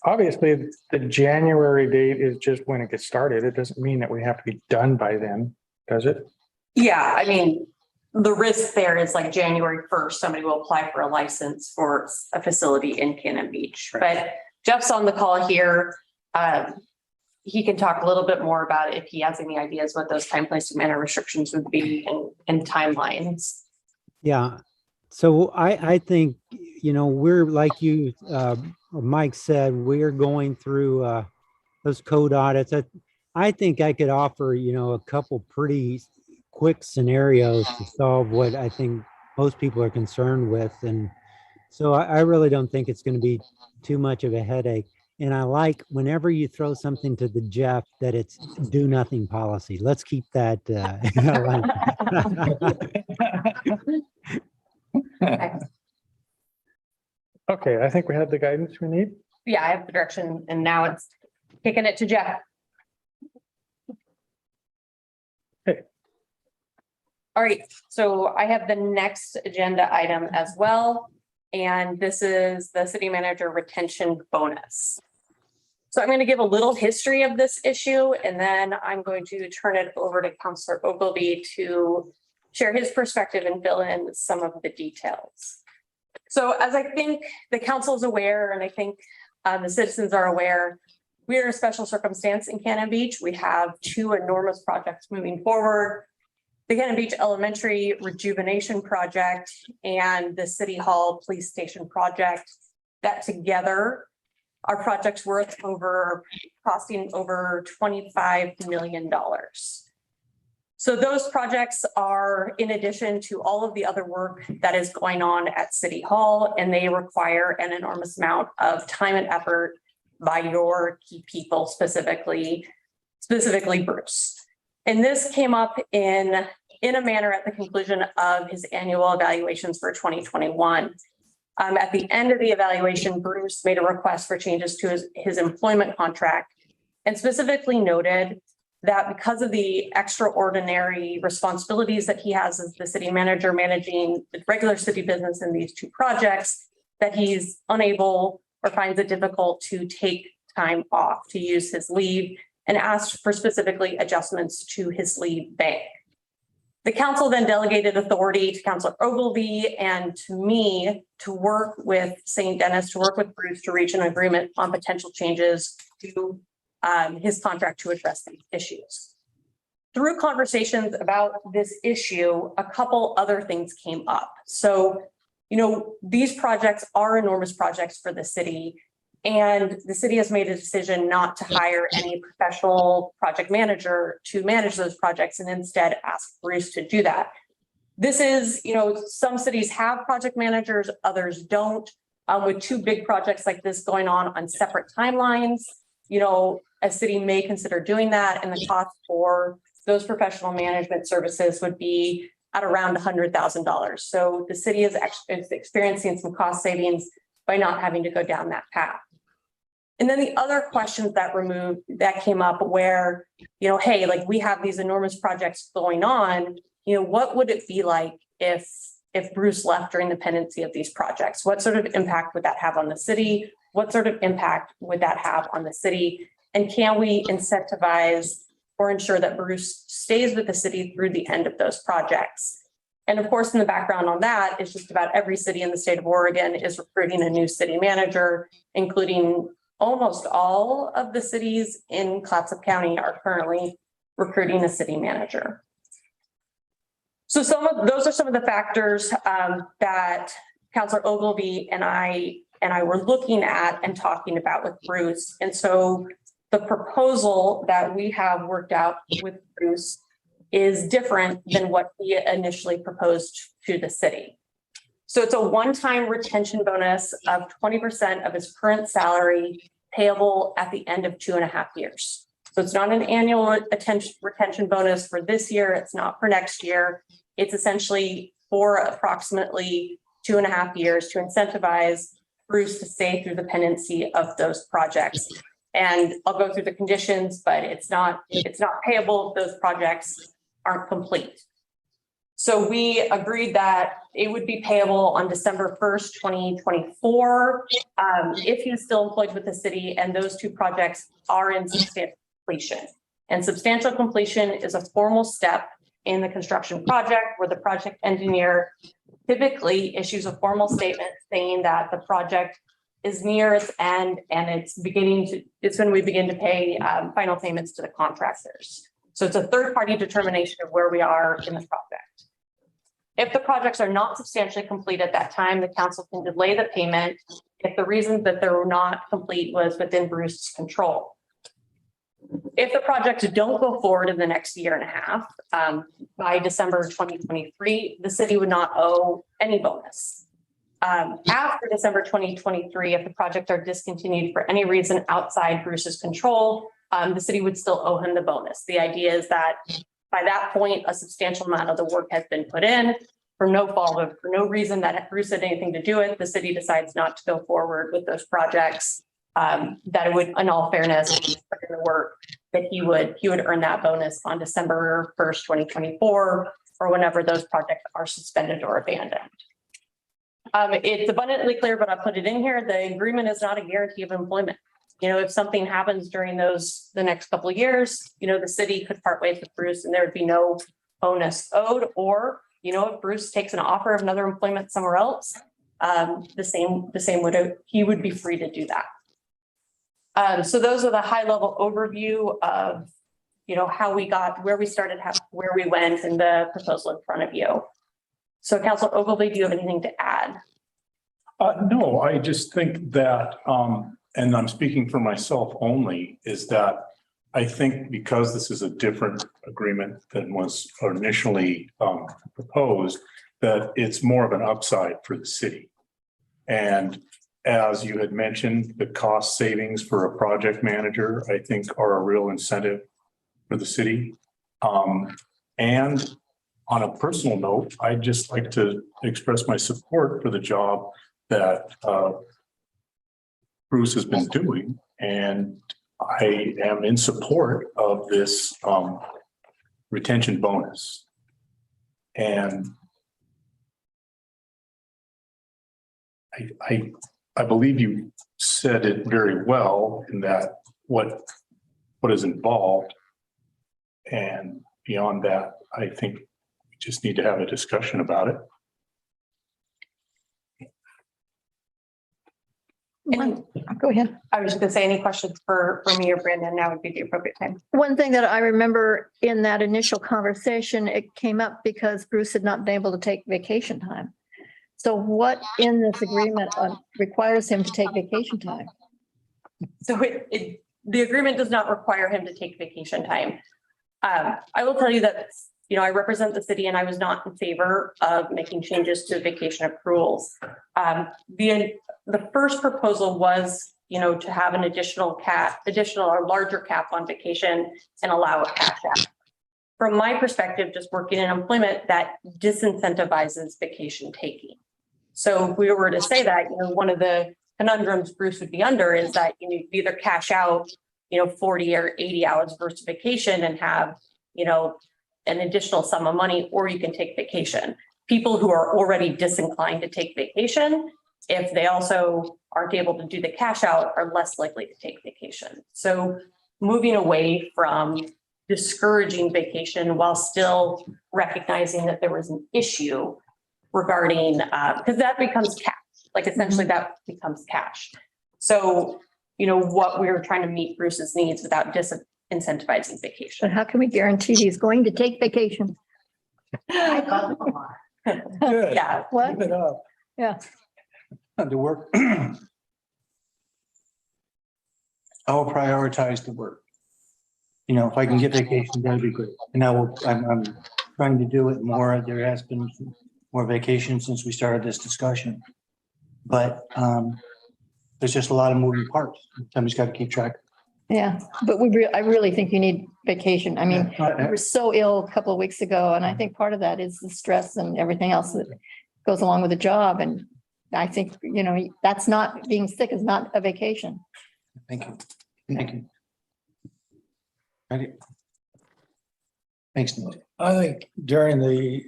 J: obviously, the January date is just when it gets started. It doesn't mean that we have to be done by then, does it?
N: Yeah, I mean, the risk there is like January 1st, somebody will apply for a license for a facility in Cannon Beach. But Jeff's on the call here. He can talk a little bit more about it if he has any ideas what those time, place, and manner restrictions would be and timelines.
I: Yeah. So I think, we're like you, Mike said, we're going through those code audits. I think I could offer, a couple pretty quick scenarios to solve what I think most people are concerned with. And so I really don't think it's going to be too much of a headache. And I like whenever you throw something to the Jeff that it's do nothing policy. Let's keep that.
J: Okay, I think we have the guidance we need.
N: Yeah, I have the direction and now it's kicking it to Jeff.
J: Okay.
N: All right, so I have the next agenda item as well. And this is the city manager retention bonus. So I'm going to give a little history of this issue, and then I'm going to turn it over to Councilor Ogilvy to share his perspective and fill in some of the details. So as I think the council is aware, and I think the citizens are aware, we are in a special circumstance in Cannon Beach. We have two enormous projects moving forward. The Cannon Beach Elementary Rejuvenation Project and the City Hall Police Station Project, that together are projects costing over $25 million. So those projects are in addition to all of the other work that is going on at City Hall, and they require an enormous amount of time and effort by your key people, specifically Bruce. And this came up in a manner at the conclusion of his annual evaluations for 2021. At the end of the evaluation, Bruce made a request for changes to his employment contract and specifically noted that because of the extraordinary responsibilities that he has as the city manager managing the regular city business in these two projects, that he's unable or finds it difficult to take time off to use his leave and asked for specifically adjustments to his leave bank. The council then delegated authority to Councilor Ogilvy and to me to work with St. Dennis, to work with Bruce to reach an agreement on potential changes to his contract to address these issues. Through conversations about this issue, a couple other things came up. So, these projects are enormous projects for the city, and the city has made a decision not to hire any professional project manager to manage those projects and instead ask Bruce to do that. This is, some cities have project managers, others don't. With two big projects like this going on separate timelines, a city may consider doing that, and the cost for those professional management services would be at around $100,000. So the city is experiencing some cost savings by not having to go down that path. And then the other questions that came up where, hey, like we have these enormous projects going on, what would it be like if Bruce left during the pendency of these projects? What sort of impact would that have on the city? What sort of impact would that have on the city? And can we incentivize or ensure that Bruce stays with the city through the end of those projects? And of course, in the background on that is just about every city in the state of Oregon is recruiting a new city manager, including almost all of the cities in Clatsop County are currently recruiting a city manager. So those are some of the factors that Councilor Ogilvie and I were looking at and talking about with Bruce. And so the proposal that we have worked out with Bruce is different than what he initially proposed to the city. So it's a one-time retention bonus of 20% of his current salary payable at the end of 2.5 years. So it's not an annual retention bonus for this year. It's not for next year. It's essentially for approximately 2.5 years to incentivize Bruce to stay through the pendency of those projects. And I'll go through the conditions, but it's not payable if those projects aren't complete. So we agreed that it would be payable on December 1st, 2024, if he's still employed with the city and those two projects are in substantial completion. And substantial completion is a formal step in the construction project where the project engineer typically issues a formal statement saying that the project is near its end and it's when we begin to pay final payments to the contractors. So it's a third-party determination of where we are in the project. If the projects are not substantially complete at that time, the council can delay the payment if the reason that they're not complete was within Bruce's control. If the projects don't go forward in the next 1.5 years, by December 2023, the city would not owe any bonus. After December 2023, if the projects are discontinued for any reason outside Bruce's control, the city would still owe him the bonus. The idea is that by that point, a substantial amount of the work has been put in for no fault of, for no reason that Bruce had anything to do with. The city decides not to go forward with those projects. That it would, in all fairness, put in the work that he would earn that bonus on December 1st, 2024, or whenever those projects are suspended or abandoned. It's abundantly clear, but I put it in here. The agreement is not a guarantee of employment. If something happens during the next couple of years, the city could part ways with Bruce and there would be no bonus owed. Or, if Bruce takes an offer of another employment somewhere else, he would be free to do that. So those are the high level overview of, how we got, where we started, where we went, and the proposal in front of you. So Councilor Ogilvie, do you have anything to add?
G: No, I just think that, and I'm speaking for myself only, is that I think because this is a different agreement than was initially proposed, that it's more of an upside for the city. And as you had mentioned, the cost savings for a project manager, I think, are a real incentive for the city. And on a personal note, I'd just like to express my support for the job that Bruce has been doing. And I am in support of this retention bonus. And I believe you said it very well in that what is involved. And beyond that, I think we just need to have a discussion about it.
H: Go ahead.
N: I was just gonna say, any questions for me or Brandon, now would be the appropriate time.
H: One thing that I remember in that initial conversation, it came up because Bruce had not been able to take vacation time. So what in this agreement requires him to take vacation time?
N: So the agreement does not require him to take vacation time. I will tell you that, I represent the city and I was not in favor of making changes to vacation accruals. The first proposal was, to have an additional or larger cap on vacation and allow a cash out. From my perspective, just working in employment, that disincentivizes vacation taking. So if we were to say that, one of the conundrums Bruce would be under is that you either cash out, 40 or 80 hours versus vacation and have, an additional sum of money, or you can take vacation. People who are already disinclined to take vacation, if they also aren't able to do the cash out, are less likely to take vacation. So moving away from discouraging vacation while still recognizing that there was an issue regarding, because that becomes cash, like essentially that becomes cash. So, what we're trying to meet Bruce's needs without disincentivizing vacation.
H: But how can we guarantee he's going to take vacation?
L: Good.
N: Yeah.
H: What?
L: Keep it up.
H: Yeah.
E: The work. I will prioritize the work. If I can get vacation, that'd be great. And I'm trying to do it more. There has been more vacation since we started this discussion. But there's just a lot of moving parts. Somebody's got to keep track.
H: Yeah, but I really think you need vacation. I mean, we were so ill a couple of weeks ago, and I think part of that is the stress and everything else that goes along with the job. And I think, that's not, being sick is not a vacation.
E: Thank you. Thank you. Ready? Thanks, Neil.
L: I think during the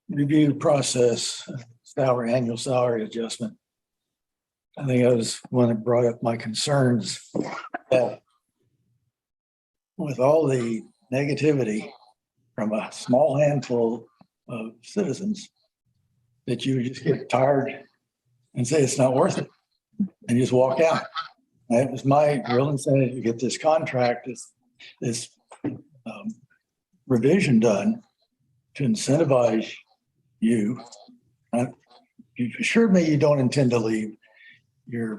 L: review process, annual salary adjustment, I think I was one that brought up my concerns that with all the negativity from a small handful of citizens, that you would just get tired and say it's not worth it and just walk out. And it was my real incentive to get this contract, this revision done to incentivize you. You assured me you don't intend to leave. You're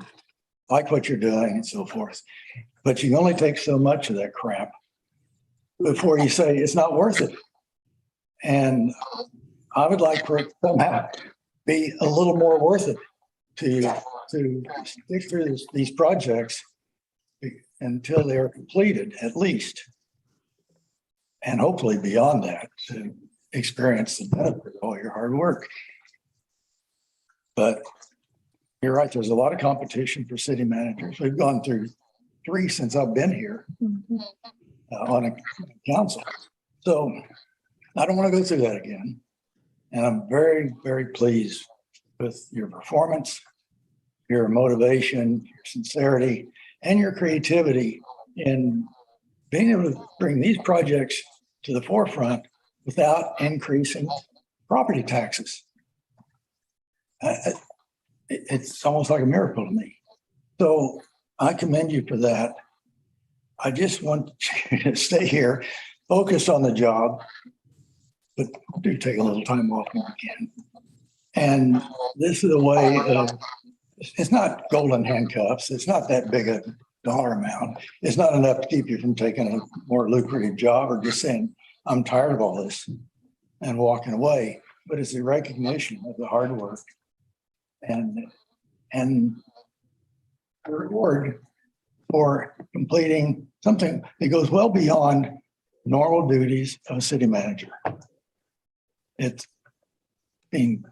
L: like what you're doing and so forth, but you can only take so much of that crap before you say it's not worth it. And I would like for it to somehow be a little more worth it to stick through these projects until they are completed, at least. And hopefully beyond that, to experience the benefit of all your hard work. But you're right, there's a lot of competition for city managers. We've gone through 3 since I've been here on a council. So I don't want to go through that again. And I'm very, very pleased with your performance, your motivation, your sincerity, and your creativity in being able to bring these projects to the forefront without increasing property taxes. It's almost like a miracle to me. So I commend you for that. I just want you to stay here, focus on the job, but do take a little time off when you can. And this is a way of, it's not golden handcuffs. It's not that big a dollar amount. It's not enough to keep you from taking a more lucrative job or just saying, I'm tired of all this and walking away. But it's a recognition of the hard work and a reward for completing something that goes well beyond normal duties of a city manager. It's being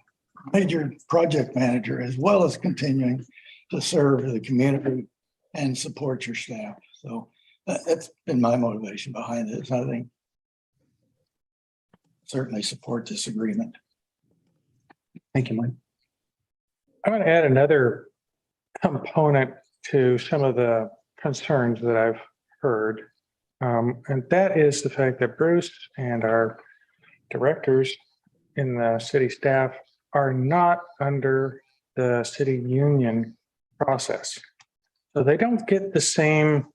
L: major project manager as well as continuing to serve the community and support your staff. So that's been my motivation behind this. I think certainly support this agreement.
E: Thank you, Mike.
J: I'm going to add another component to some of the concerns that I've heard. And that is the fact that Bruce and our directors in the city staff are not under the city union process. So they don't get the same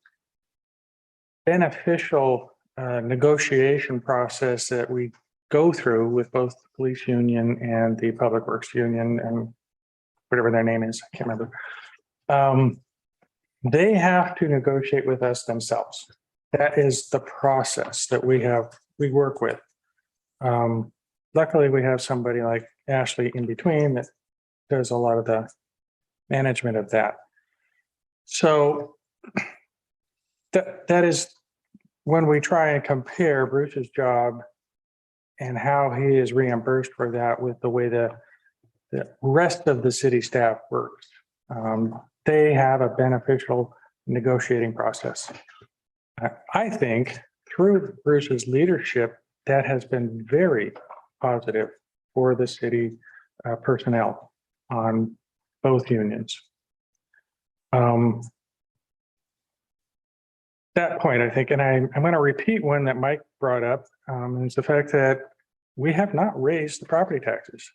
J: beneficial negotiation process that we go through with both the police union and the public works union and whatever their name is, I can't remember. They have to negotiate with us themselves. That is the process that we work with. Luckily, we have somebody like Ashley in between that does a lot of the management of that. So that is when we try and compare Bruce's job and how he is reimbursed for that with the way the rest of the city staff works. they have a beneficial negotiating process. I think through Bruce's leadership, that has been very positive for the city personnel on both unions. That point, I think, and I'm going to repeat one that Mike brought up, is the fact that we have not raised the property taxes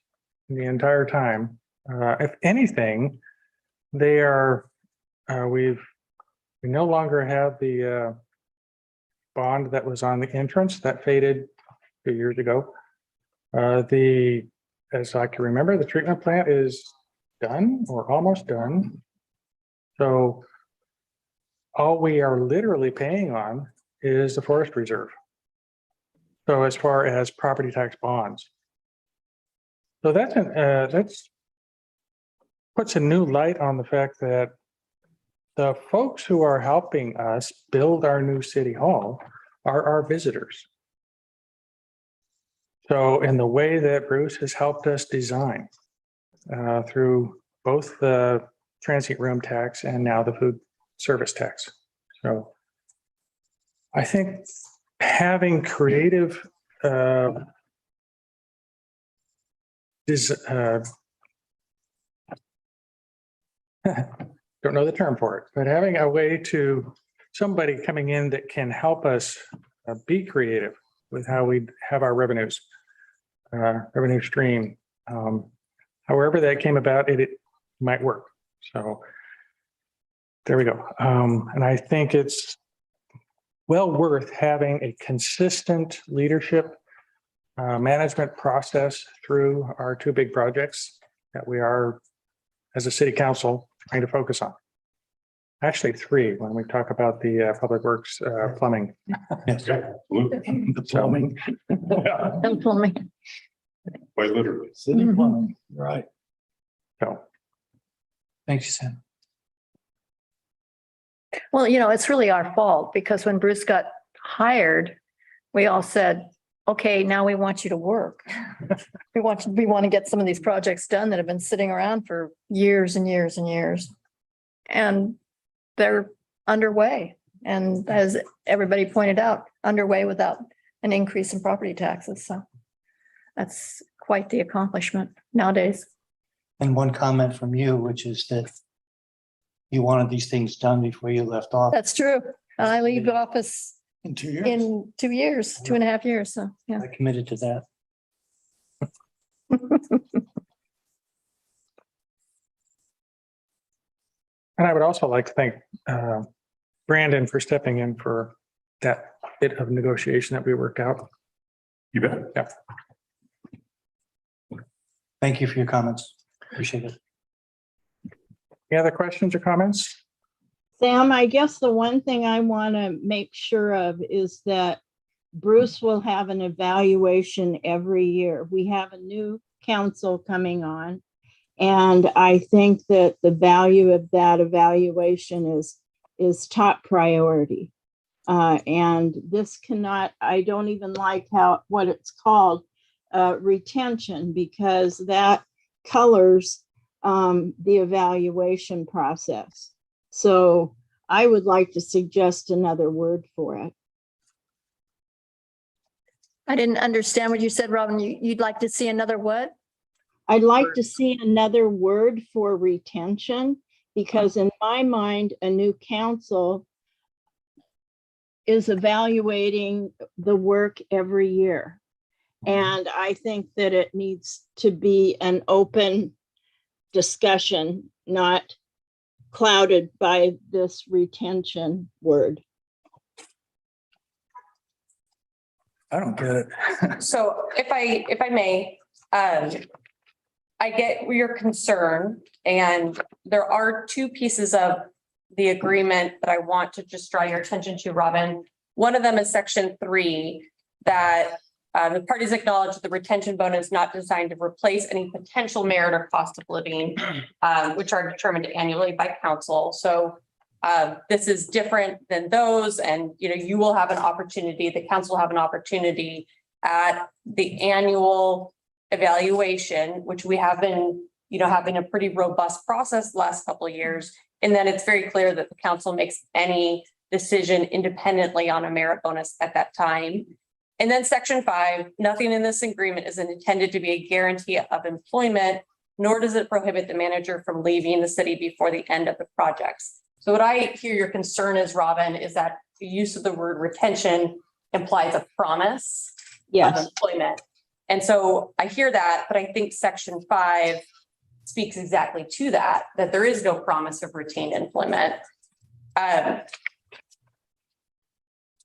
J: the entire time. If anything, they are, we no longer have the bond that was on the entrance that faded 2 years ago. As I can remember, the treatment plant is done or almost done. So all we are literally paying on is the forest reserve. So as far as property tax bonds. So that's puts a new light on the fact that the folks who are helping us build our new city hall are our visitors. So in the way that Bruce has helped us design through both the transient room tax and now the food service tax. So I think having creative don't know the term for it, but having a way to somebody coming in that can help us be creative with how we have our revenues, revenue stream. However that came about, it might work. So there we go. And I think it's well worth having a consistent leadership management process through our two big projects that we are, as a city council, trying to focus on. Actually, three, when we talk about the public works plumbing.
G: The
J: plumbing.
H: And plumbing.
G: Quite literally.
L: City plumbing, right.
J: So.
E: Thank you, Sam.
H: Well, it's really our fault because when Bruce got hired, we all said, okay, now we want you to work. We want to get some of these projects done that have been sitting around for years and years and years. And they're underway. And as everybody pointed out, underway without an increase in property taxes. So that's quite the accomplishment nowadays.
E: And one comment from you, which is that you wanted these things done before you left off.
H: That's true. I leave office
L: In 2 years.
H: in 2 years, 2.5 years. So, yeah.
E: I committed to that.
J: And I would also like to thank Brandon for stepping in for that bit of negotiation that we worked out.
G: You bet.
J: Yeah.
E: Thank you for your comments. Appreciate it.
J: Any other questions or comments?
K: Sam, I guess the one thing I want to make sure of is that Bruce will have an evaluation every year. We have a new council coming on. And I think that the value of that evaluation is top priority. And this cannot, I don't even like what it's called, retention, because that colors the evaluation process. So I would like to suggest another word for it.
H: I didn't understand what you said, Robin. You'd like to see another what?
K: I'd like to see another word for retention, because in my mind, a new council is evaluating the work every year. And I think that it needs to be an open discussion, not clouded by this retention word.
L: I don't get it.
N: So if I may, I get your concern, and there are two pieces of the agreement that I want to just draw your attention to, Robin. One of them is section 3, that the parties acknowledge that the retention bonus is not designed to replace any potential merit or cost of living, which are determined annually by council. So this is different than those, and you will have an opportunity, the council will have an opportunity at the annual evaluation, which we have been having a pretty robust process the last couple of years. And then it's very clear that the council makes any decision independently on a merit bonus at that time. And then section 5, nothing in this agreement is intended to be a guarantee of employment, nor does it prohibit the manager from leaving the city before the end of the projects. So what I hear your concern is, Robin, is that the use of the word retention implies a promise of employment. And so I hear that, but I think section 5 speaks exactly to that there is no promise of retained employment.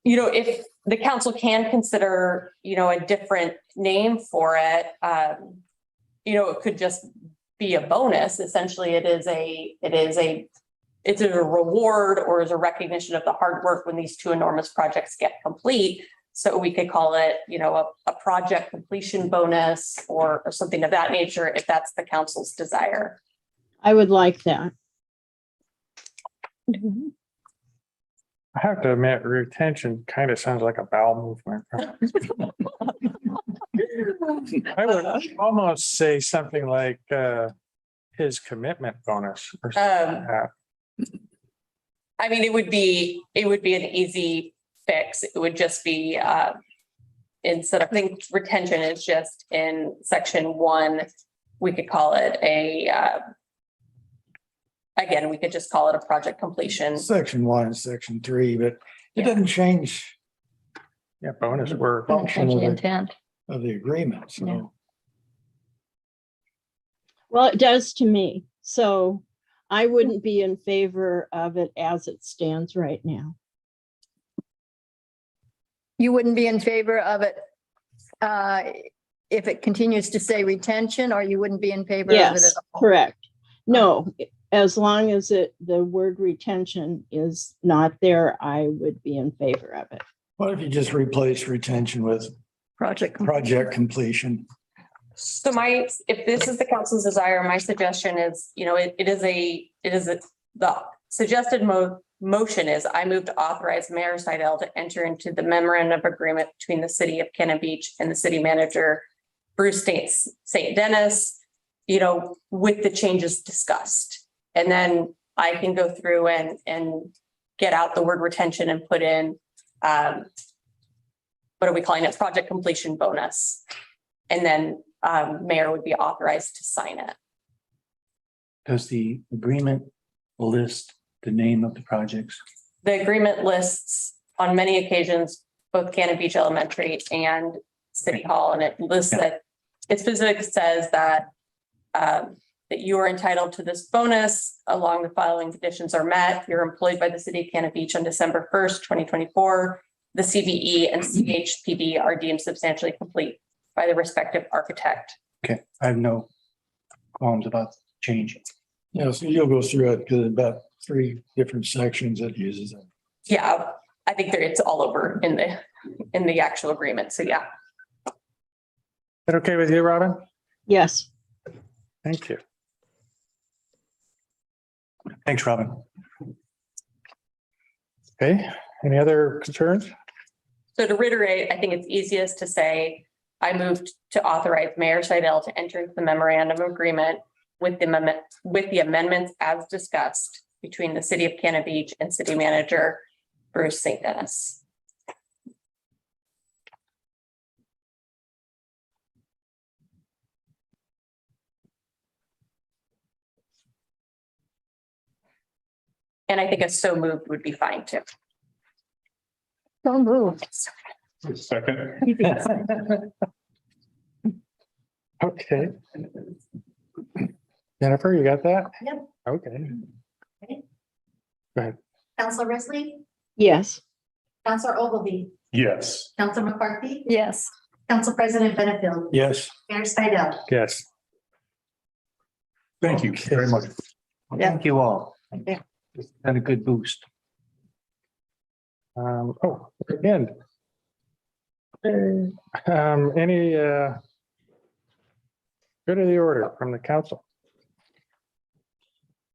N: If the council can consider, a different name for it, it could just be a bonus. Essentially, it's a reward or is a recognition of the hard work when these two enormous projects get complete. So we could call it, a project completion bonus or something of that nature, if that's the council's desire.
K: I would like that.
J: I have to admit, retention kind of sounds like a bowel movement. I would almost say something like his commitment bonus or something like that.
N: I mean, it would be an easy fix. It would just be instead of, I think retention is just in section 1, we could call it again, we could just call it a project completion.
L: Section 1 and section 3, but it doesn't change.
J: Yeah, bonus work.
L: Function of the-
H: Intent.
L: of the agreement, so.
H: Yeah.
K: Well, it does to me. So I wouldn't be in favor of it as it stands right now.
H: You wouldn't be in favor of it if it continues to say retention, or you wouldn't be in favor of it
K: Yes,
H: at all?
K: correct. No, as long as the word retention is not there, I would be in favor of it.
L: What if you just replace retention with
H: Project.
L: project completion?
N: So if this is the council's desire, my suggestion is, the suggested motion is I move to authorize Mayor Seidel to enter into the memorandum of agreement between the city of Cannon Beach and the city manager, Bruce St. Dennis, with the changes discussed. And then I can go through and get out the word retention and put in, what are we calling it? Project completion bonus. And then mayor would be authorized to sign it.
E: Does the agreement list the name of the projects?
N: The agreement lists on many occasions, both Cannon Beach Elementary and City Hall, and it lists that it specifically says that that you are entitled to this bonus along the following conditions are met. You're employed by the city of Cannon Beach on December 1st, 2024. The CVE and CHPD are deemed substantially complete by the respective architect.
E: Okay, I have no qualms about changing.
L: Yeah, so you'll go through it because about 3 different sections that uses it.
N: Yeah, I think it's all over in the actual agreement. So yeah.
J: Is that okay with you, Robin?
K: Yes.
J: Thank you.
E: Thanks, Robin.
J: Okay, any other concerns?
N: So to reiterate, I think it's easiest to say, I moved to authorize Mayor Seidel to enter into the memorandum of agreement with the amendments as discussed between the city of Cannon Beach and city manager Bruce St. Dennis. And I think a so moved would be fine too.
H: So moved.
G: Second.
J: Okay. Jennifer, you got that?
M: Yep.
J: Okay.
M: Okay.
J: Go ahead.
M: Counselor Risley,
K: Yes.
M: Counselor Ogilvy,
G: Yes.
M: Counselor McCarthy,
H: Yes.
M: Council President Benefield,
L: Yes.
M: Mayor Seidel.
J: Yes.
G: Thank you very much.
E: Thank you all.
H: Yeah.
E: It's been a good boost.
J: Again. Any good of the order from the council?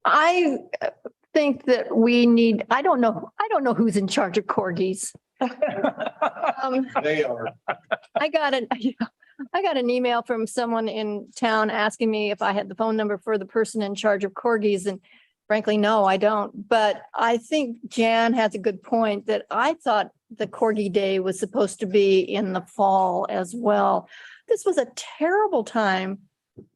H: I think that we need, I don't know who's in charge of corgis.
P: They are.
H: I got it. I got an email from someone in town asking me if I had the phone number for the person in charge of corgis, and frankly, no, I don't. But I think Jan has a good point that I thought the Corgi Day was supposed to be in the fall as well. This was a terrible time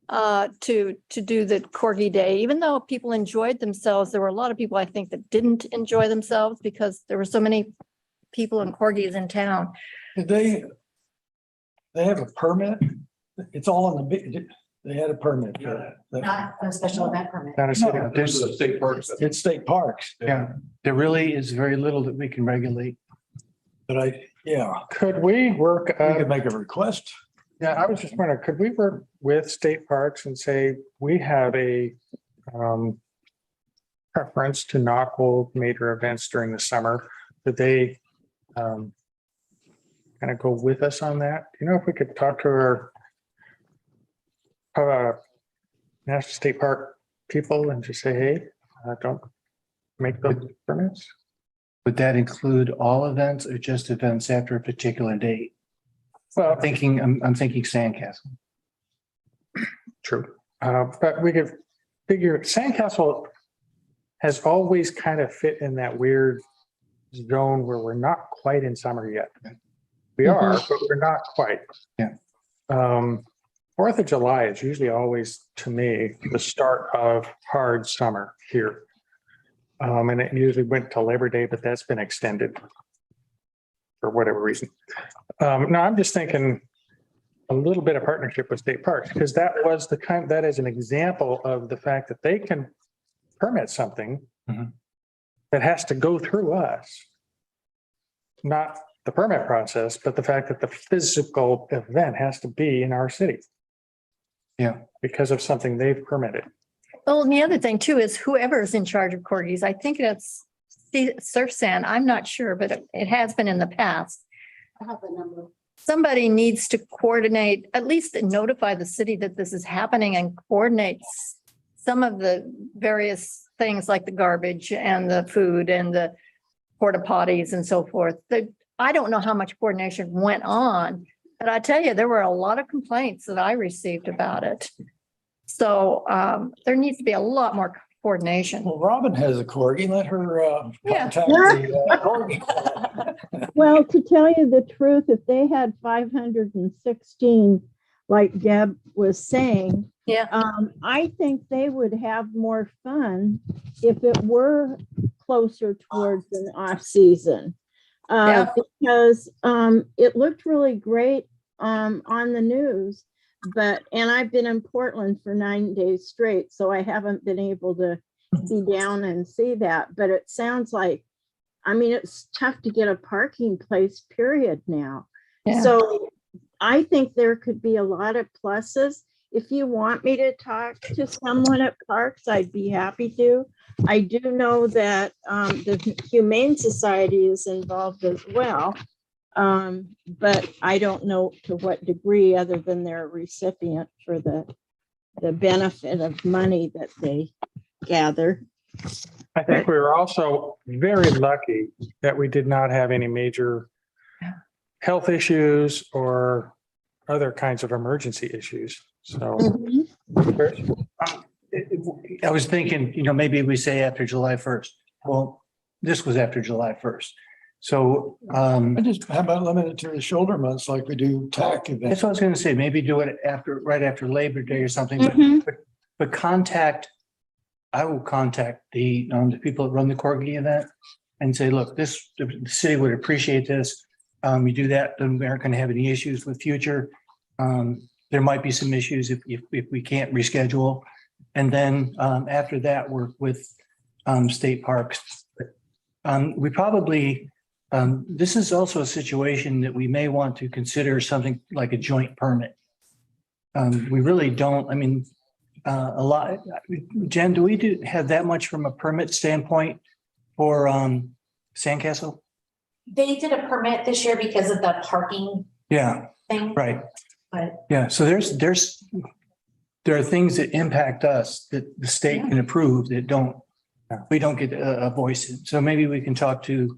H: to do the Corgi Day, even though people enjoyed themselves. There were a lot of people, I think, that didn't enjoy themselves because there were so many people and corgis in town.
L: Did they have a permit? It's all on the, they had a permit for that.
M: Not a special event permit.
J: Not a city.
L: No,
P: There's the state parks.
L: It's state parks,
J: Yeah,
E: There really is very little that we can regulate.
L: but yeah,
J: could we work,
L: we could make a request.
J: yeah, I was just wondering, could we work with state parks and say, we have a preference to not hold major events during the summer? That they kind of go with us on that? You know, if we could talk to our National State Park people and just say, hey, don't make those permits.
E: Would that include all events or just events after a particular date?
J: Well,
E: I'm thinking Sandcastle.
J: true. But we could figure, Sandcastle has always kind of fit in that weird zone where we're not quite in summer yet. We are, but we're not quite.
E: Yeah.
J: 4th of July is usually always, to me, the start of hard summer here. And it usually went till Labor Day, but that's been extended for whatever reason. No, I'm just thinking a little bit of partnership with state parks, because that was that is an example of the fact that they can permit something that has to go through us. Not the permit process, but the fact that the physical event has to be in our city.
E: Yeah.
J: Because of something they've permitted.
H: Well, and the other thing too is whoever is in charge of corgis, I think that's Surf Sand. I'm not sure, but it has been in the past.
C: I have the number.
H: Somebody needs to coordinate, at least notify the city that this is happening and coordinate some of the various things like the garbage and the food and the porta potties and so forth. I don't know how much coordination went on, but I tell you, there were a lot of complaints that I received about it. So there needs to be a lot more coordination.
L: Well, Robin has a corgi, let her
H: Yeah.
L: contact the corgi.
K: Well, to tell you the truth, if they had 516, like Deb was saying,
H: Yeah.
K: I think they would have more fun if it were closer towards an off season.
H: Yeah.
K: Because it looked really great on the news, and I've been in Portland for 9 days straight, so I haven't been able to be down and see that. But it sounds like, I mean, it's tough to get a parking place, period, now.
H: Yeah.
K: So I think there could be a lot of pluses. If you want me to talk to someone at Parks, I'd be happy to. I do know that the Humane Society is involved as well. But I don't know to what degree, other than they're a recipient for the benefit of money that they gather.
J: I think we were also very lucky that we did not have any major health issues or other kinds of emergency issues. So
E: I was thinking, maybe we say after July 1st. Well, this was after July 1st. So
L: How about limited to the shoulder months like we do TAC events?
E: that's what I was going to say. Maybe do it right after Labor Day or something. But I will contact the people that run the corgi event and say, look, the city would appreciate this. We do that, then we aren't going to have any issues with future. There might be some issues if we can't reschedule. And then after that, work with state parks. We probably, this is also a situation that we may want to consider something like a joint permit. We really don't, a lot. Jen, do we have that much from a permit standpoint for Sandcastle?
M: They did a permit this year because of the parking
E: Yeah,
M: thing.
E: right.
M: But
E: Yeah, so there are things that impact us that the state can approve that we don't get a voice in. So maybe we can talk to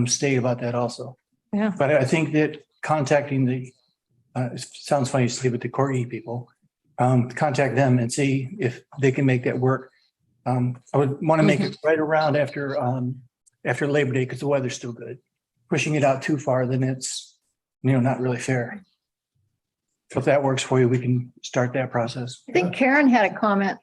E: state about that also.
H: Yeah.
E: But I think that contacting the it sounds funny to say, but the Corgi people, contact them and see if they can make that work. I would want to make it right around after Labor Day because the weather's still good. Pushing it out too far, then it's, not really fair. So if that works for you, we can start that process.
H: I think Karen had a comment.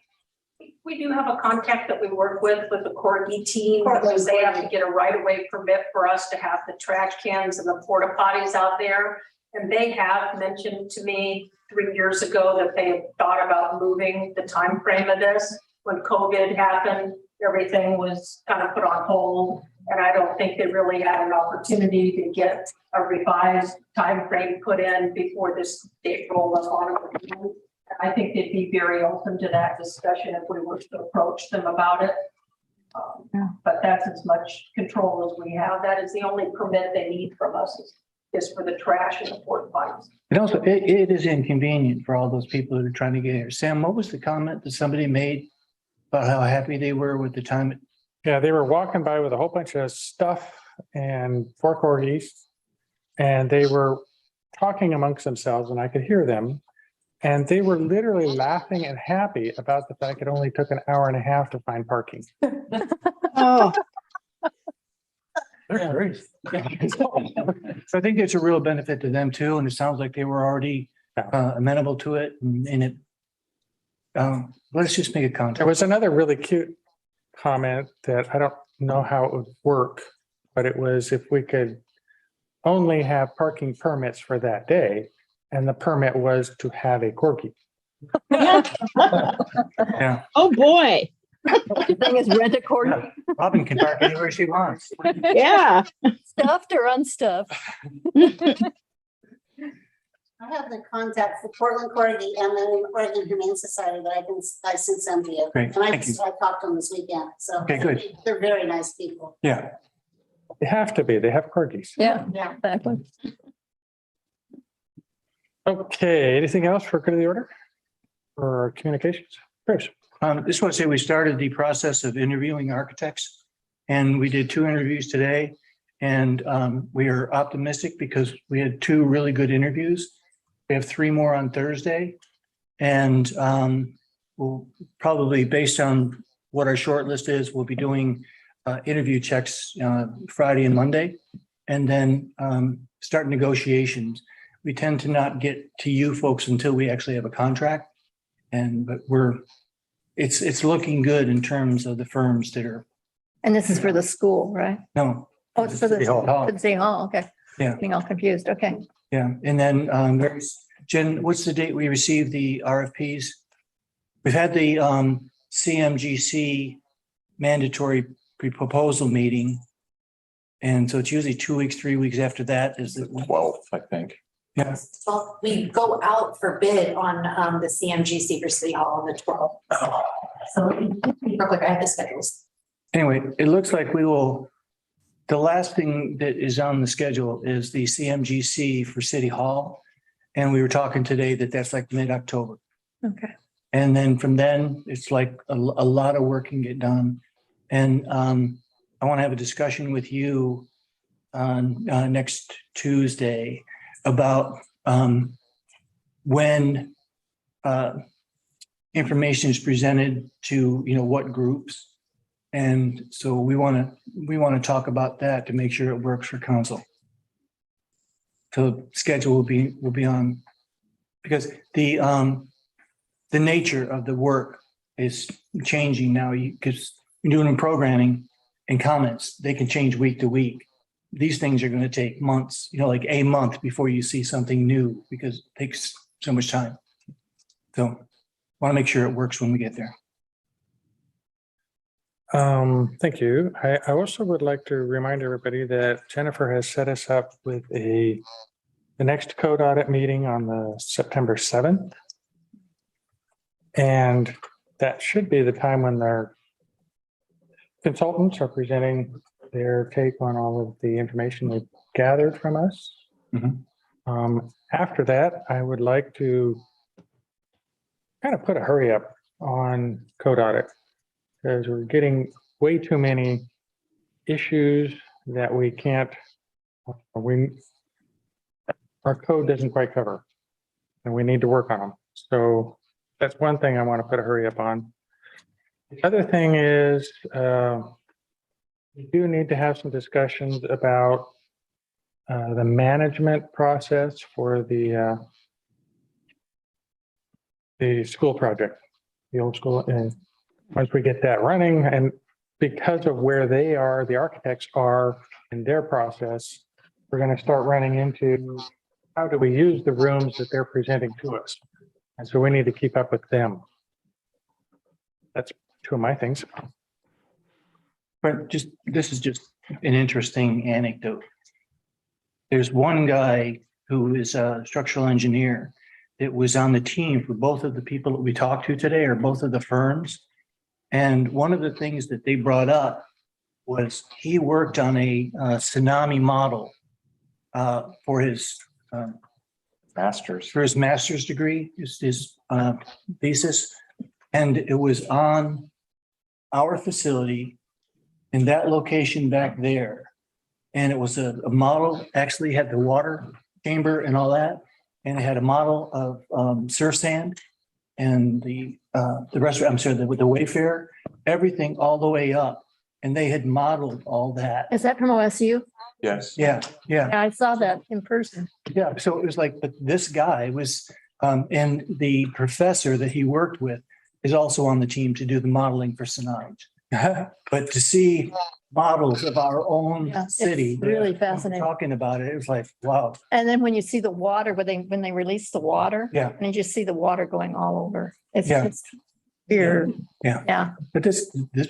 S: We do have a contact that we work with the Corgi team, because they have to get a right-of-way permit for us to have the trash cans and the porta potties out there. And they have mentioned to me 3 years ago that they had thought about moving the time frame of this. When COVID happened, everything was kind of put on hold. And I don't think they really had an opportunity to get a revised time frame put in before this date rolled up on them. I think they'd be very open to that discussion if we were to approach them about it. But that's as much control as we have. That is the only permit they need from us is for the trash and the porta potties.
E: And also, it is inconvenient for all those people that are trying to get here. Sam, what was the comment that somebody made about how happy they were with the time?
J: Yeah, they were walking by with a whole bunch of stuff and 4 corgis. And they were talking amongst themselves and I could hear them. And they were literally laughing and happy about the fact it only took an hour and a half to find parking.
K: Oh,
E: They're great. So I think it's a real benefit to them too. And it sounds like they were already amenable to it and it. Let's just make a contact.
J: There was another really cute comment that I don't know how it would work, but it was if we could only have parking permits for that day, and the permit was to have a corgi.
E: Yeah.
K: oh, boy.
H: The thing is rent a corgi.
E: Robin can park anywhere she wants.
K: Yeah.
H: Stuffed or unstuffed.
C: I have the contact for Portland Corgi and the Oregon Humane Society that I can send to you.
E: Great,
C: And I
E: thank you.
C: talked to them this weekend, so.
E: Okay, good.
C: They're very nice people.
E: Yeah.
J: They have to be, they have corgis.
H: Yeah,
C: Yeah.
H: exactly.
J: Okay, anything else for good of the order? Or communications? Bruce?
E: Just want to say we started the process of interviewing architects and we did 2 interviews today. And we are optimistic because we had 2 really good interviews. We have 3 more on Thursday. And we'll probably, based on what our short list is, we'll be doing interview checks Friday and Monday. And then start negotiations. We tend to not get to you folks until we actually have a contract. But it's looking good in terms of the firms that are.
H: And this is for the school, right?
E: No.
H: Oh, it's for the
E: City Hall.
H: for the City Hall. Okay.
E: Yeah.
H: Being all confused. Okay.
E: Yeah, and then Jen, what's the date we received the RFPs? We've had the CMGC mandatory proposal meeting. And so it's usually 2 weeks, 3 weeks after that is the
G: 12th, I think.
E: Yeah.
M: Well, we go out for bid on the CMGC for City Hall on the 12th. So real quick, I have the schedules.
E: Anyway, it looks like the last thing that is on the schedule is the CMGC for City Hall. And we were talking today that that's like mid-October.
H: Okay.
E: And then from then, it's like a lot of work can get done. And I want to have a discussion with you on next Tuesday about when information is presented to, what groups. And so we want to talk about that to make sure it works for council. So schedule will be on, because the nature of the work is changing now. Because you're doing programming and comments, they can change week to week. These things are going to take months, like a month before you see something new because it takes so much time. So want to make sure it works when we get there.
J: Thank you. I also would like to remind everybody that Jennifer has set us up with the next code audit meeting on the September 7th. And that should be the time when their consultants are presenting their take on all of the information they've gathered from us. After that, I would like to kind of put a hurry up on code audit because we're getting way too many issues that we can't, our code doesn't quite cover. and we need to work on them. So that's one thing I want to put a hurry up on. The other thing is, we do need to have some discussions about the management process for the school project, the old school. And once we get that running, and because of where they are, the architects are in their process, we're going to start running into how do we use the rooms that they're presenting to us? And so we need to keep up with them. That's two of my things.
E: But just, this is just an interesting anecdote. There's one guy who is a structural engineer that was on the team for both of the people that we talked to today, or both of the firms. And one of the things that they brought up was he worked on a tsunami model for his master's degree, his thesis. And it was on our facility in that location back there. And it was a model, actually had the water chamber and all that. And it had a model of surf sand and the restaurant, I'm sorry, the Wayfair, everything all the way up. And they had modeled all that.
H: Is that from OSU?
G: Yes.
E: Yeah, yeah.
H: Yeah, I saw that in person.
E: Yeah, so it was like, but this guy was, and the professor that he worked with is also on the team to do the modeling for Sinaj. But to see models of our own
H: Yeah, it's
E: city.
H: really fascinating.
E: Talking about it, it was like, wow.
H: And then when you see the water, when they release the water.
E: Yeah.
H: And you just see the water going all over. It's
E: Yeah.
H: just weird.
E: Yeah.
H: Yeah.
E: But this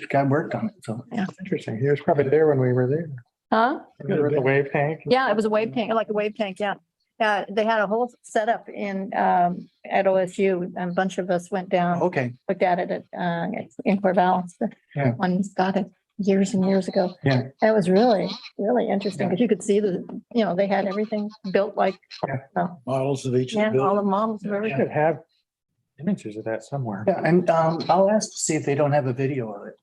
E: guy worked on it, so.
H: Yeah.
J: Interesting. He was probably there when we were there.
H: Huh?
J: We were at the wave tank.
H: Yeah, it was a wave tank, like a wave tank, yeah. They had a whole setup in, at OSU, and a bunch of us went down.
E: Okay.
H: Looked at it in Corvallis.
E: Yeah.
H: One got it years and years ago.
E: Yeah.
H: It was really, really interesting, because you could see they had everything built like.
L: Models of each.
H: Yeah, all the models of
J: We
H: everything.
J: should have images of that somewhere.
E: Yeah, and I'll ask to see if they don't have a video of it.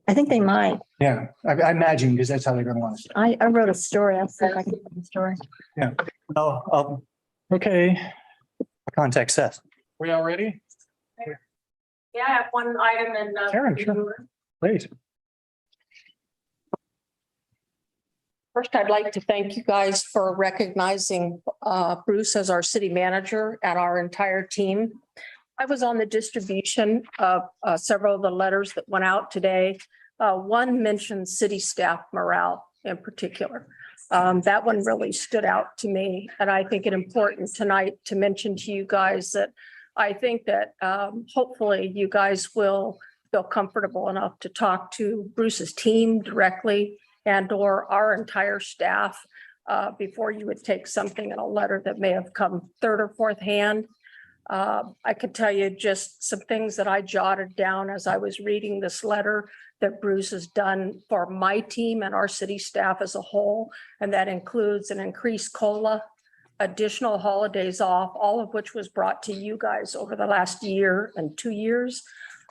H: I think they might.
E: Yeah, I imagine, because that's how they're gonna want to.
H: I wrote a story. I'll see if I can find the story.
E: Yeah. No, I'll
J: Okay,
E: contact Seth.
J: we all ready?
S: Yeah, I have one item in.
J: Karen, sure. Please.
Q: First, I'd like to thank you guys for recognizing Bruce as our city manager and our entire team. I was on the distribution of several of the letters that went out today. One mentioned city staff morale in particular. That one really stood out to me, and I think it important tonight to mention to you guys that I think that hopefully you guys will feel comfortable enough to talk to Bruce's team directly and or our entire staff before you would take something in a letter that may have come third or fourth hand. I could tell you just some things that I jotted down as I was reading this letter that Bruce has done for my team and our city staff as a whole. And that includes an increased COLA, additional holidays off, all of which was brought to you guys over the last year and 2 years.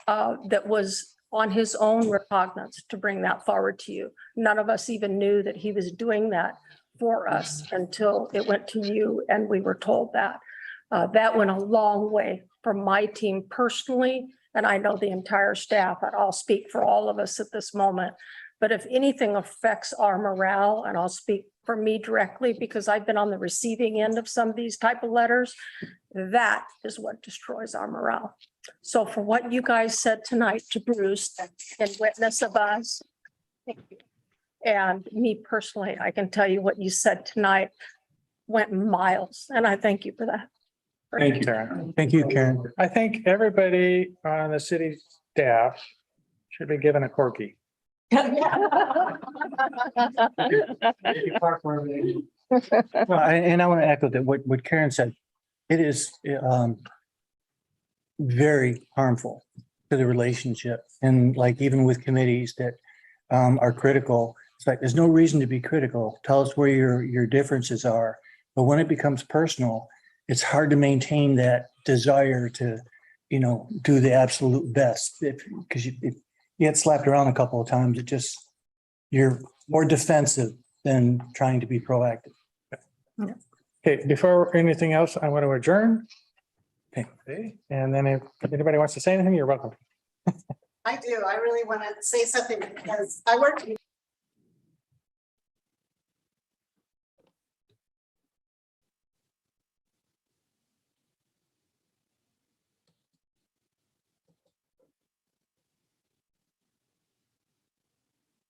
Q: That was on his own recognizance to bring that forward to you. None of us even knew that he was doing that for us until it went to you and we were told that. That went a long way for my team personally, and I know the entire staff, and I'll speak for all of us at this moment. But if anything affects our morale, and I'll speak for me directly because I've been on the receiving end of some of these type of letters, that is what destroys our morale. So for what you guys said tonight to Bruce in witness of us, thank you. And me personally, I can tell you what you said tonight went miles, and I thank you for that.
J: Thank you, Karen.
E: Thank you, Karen.
J: I think everybody on the city staff should be given a corgi.
E: Well, and I want to echo that what Karen said. It is very harmful to the relationship, and like even with committees that are critical, it's like there's no reason to be critical. Tell us where your differences are. But when it becomes personal, it's hard to maintain that desire to, do the absolute best. Because you get slapped around a couple of times, you're more defensive than trying to be proactive.
J: Okay, before anything else, I want to adjourn. Okay, and then if anybody wants to say anything, you're welcome.
C: I do. I really want to say something because I worked in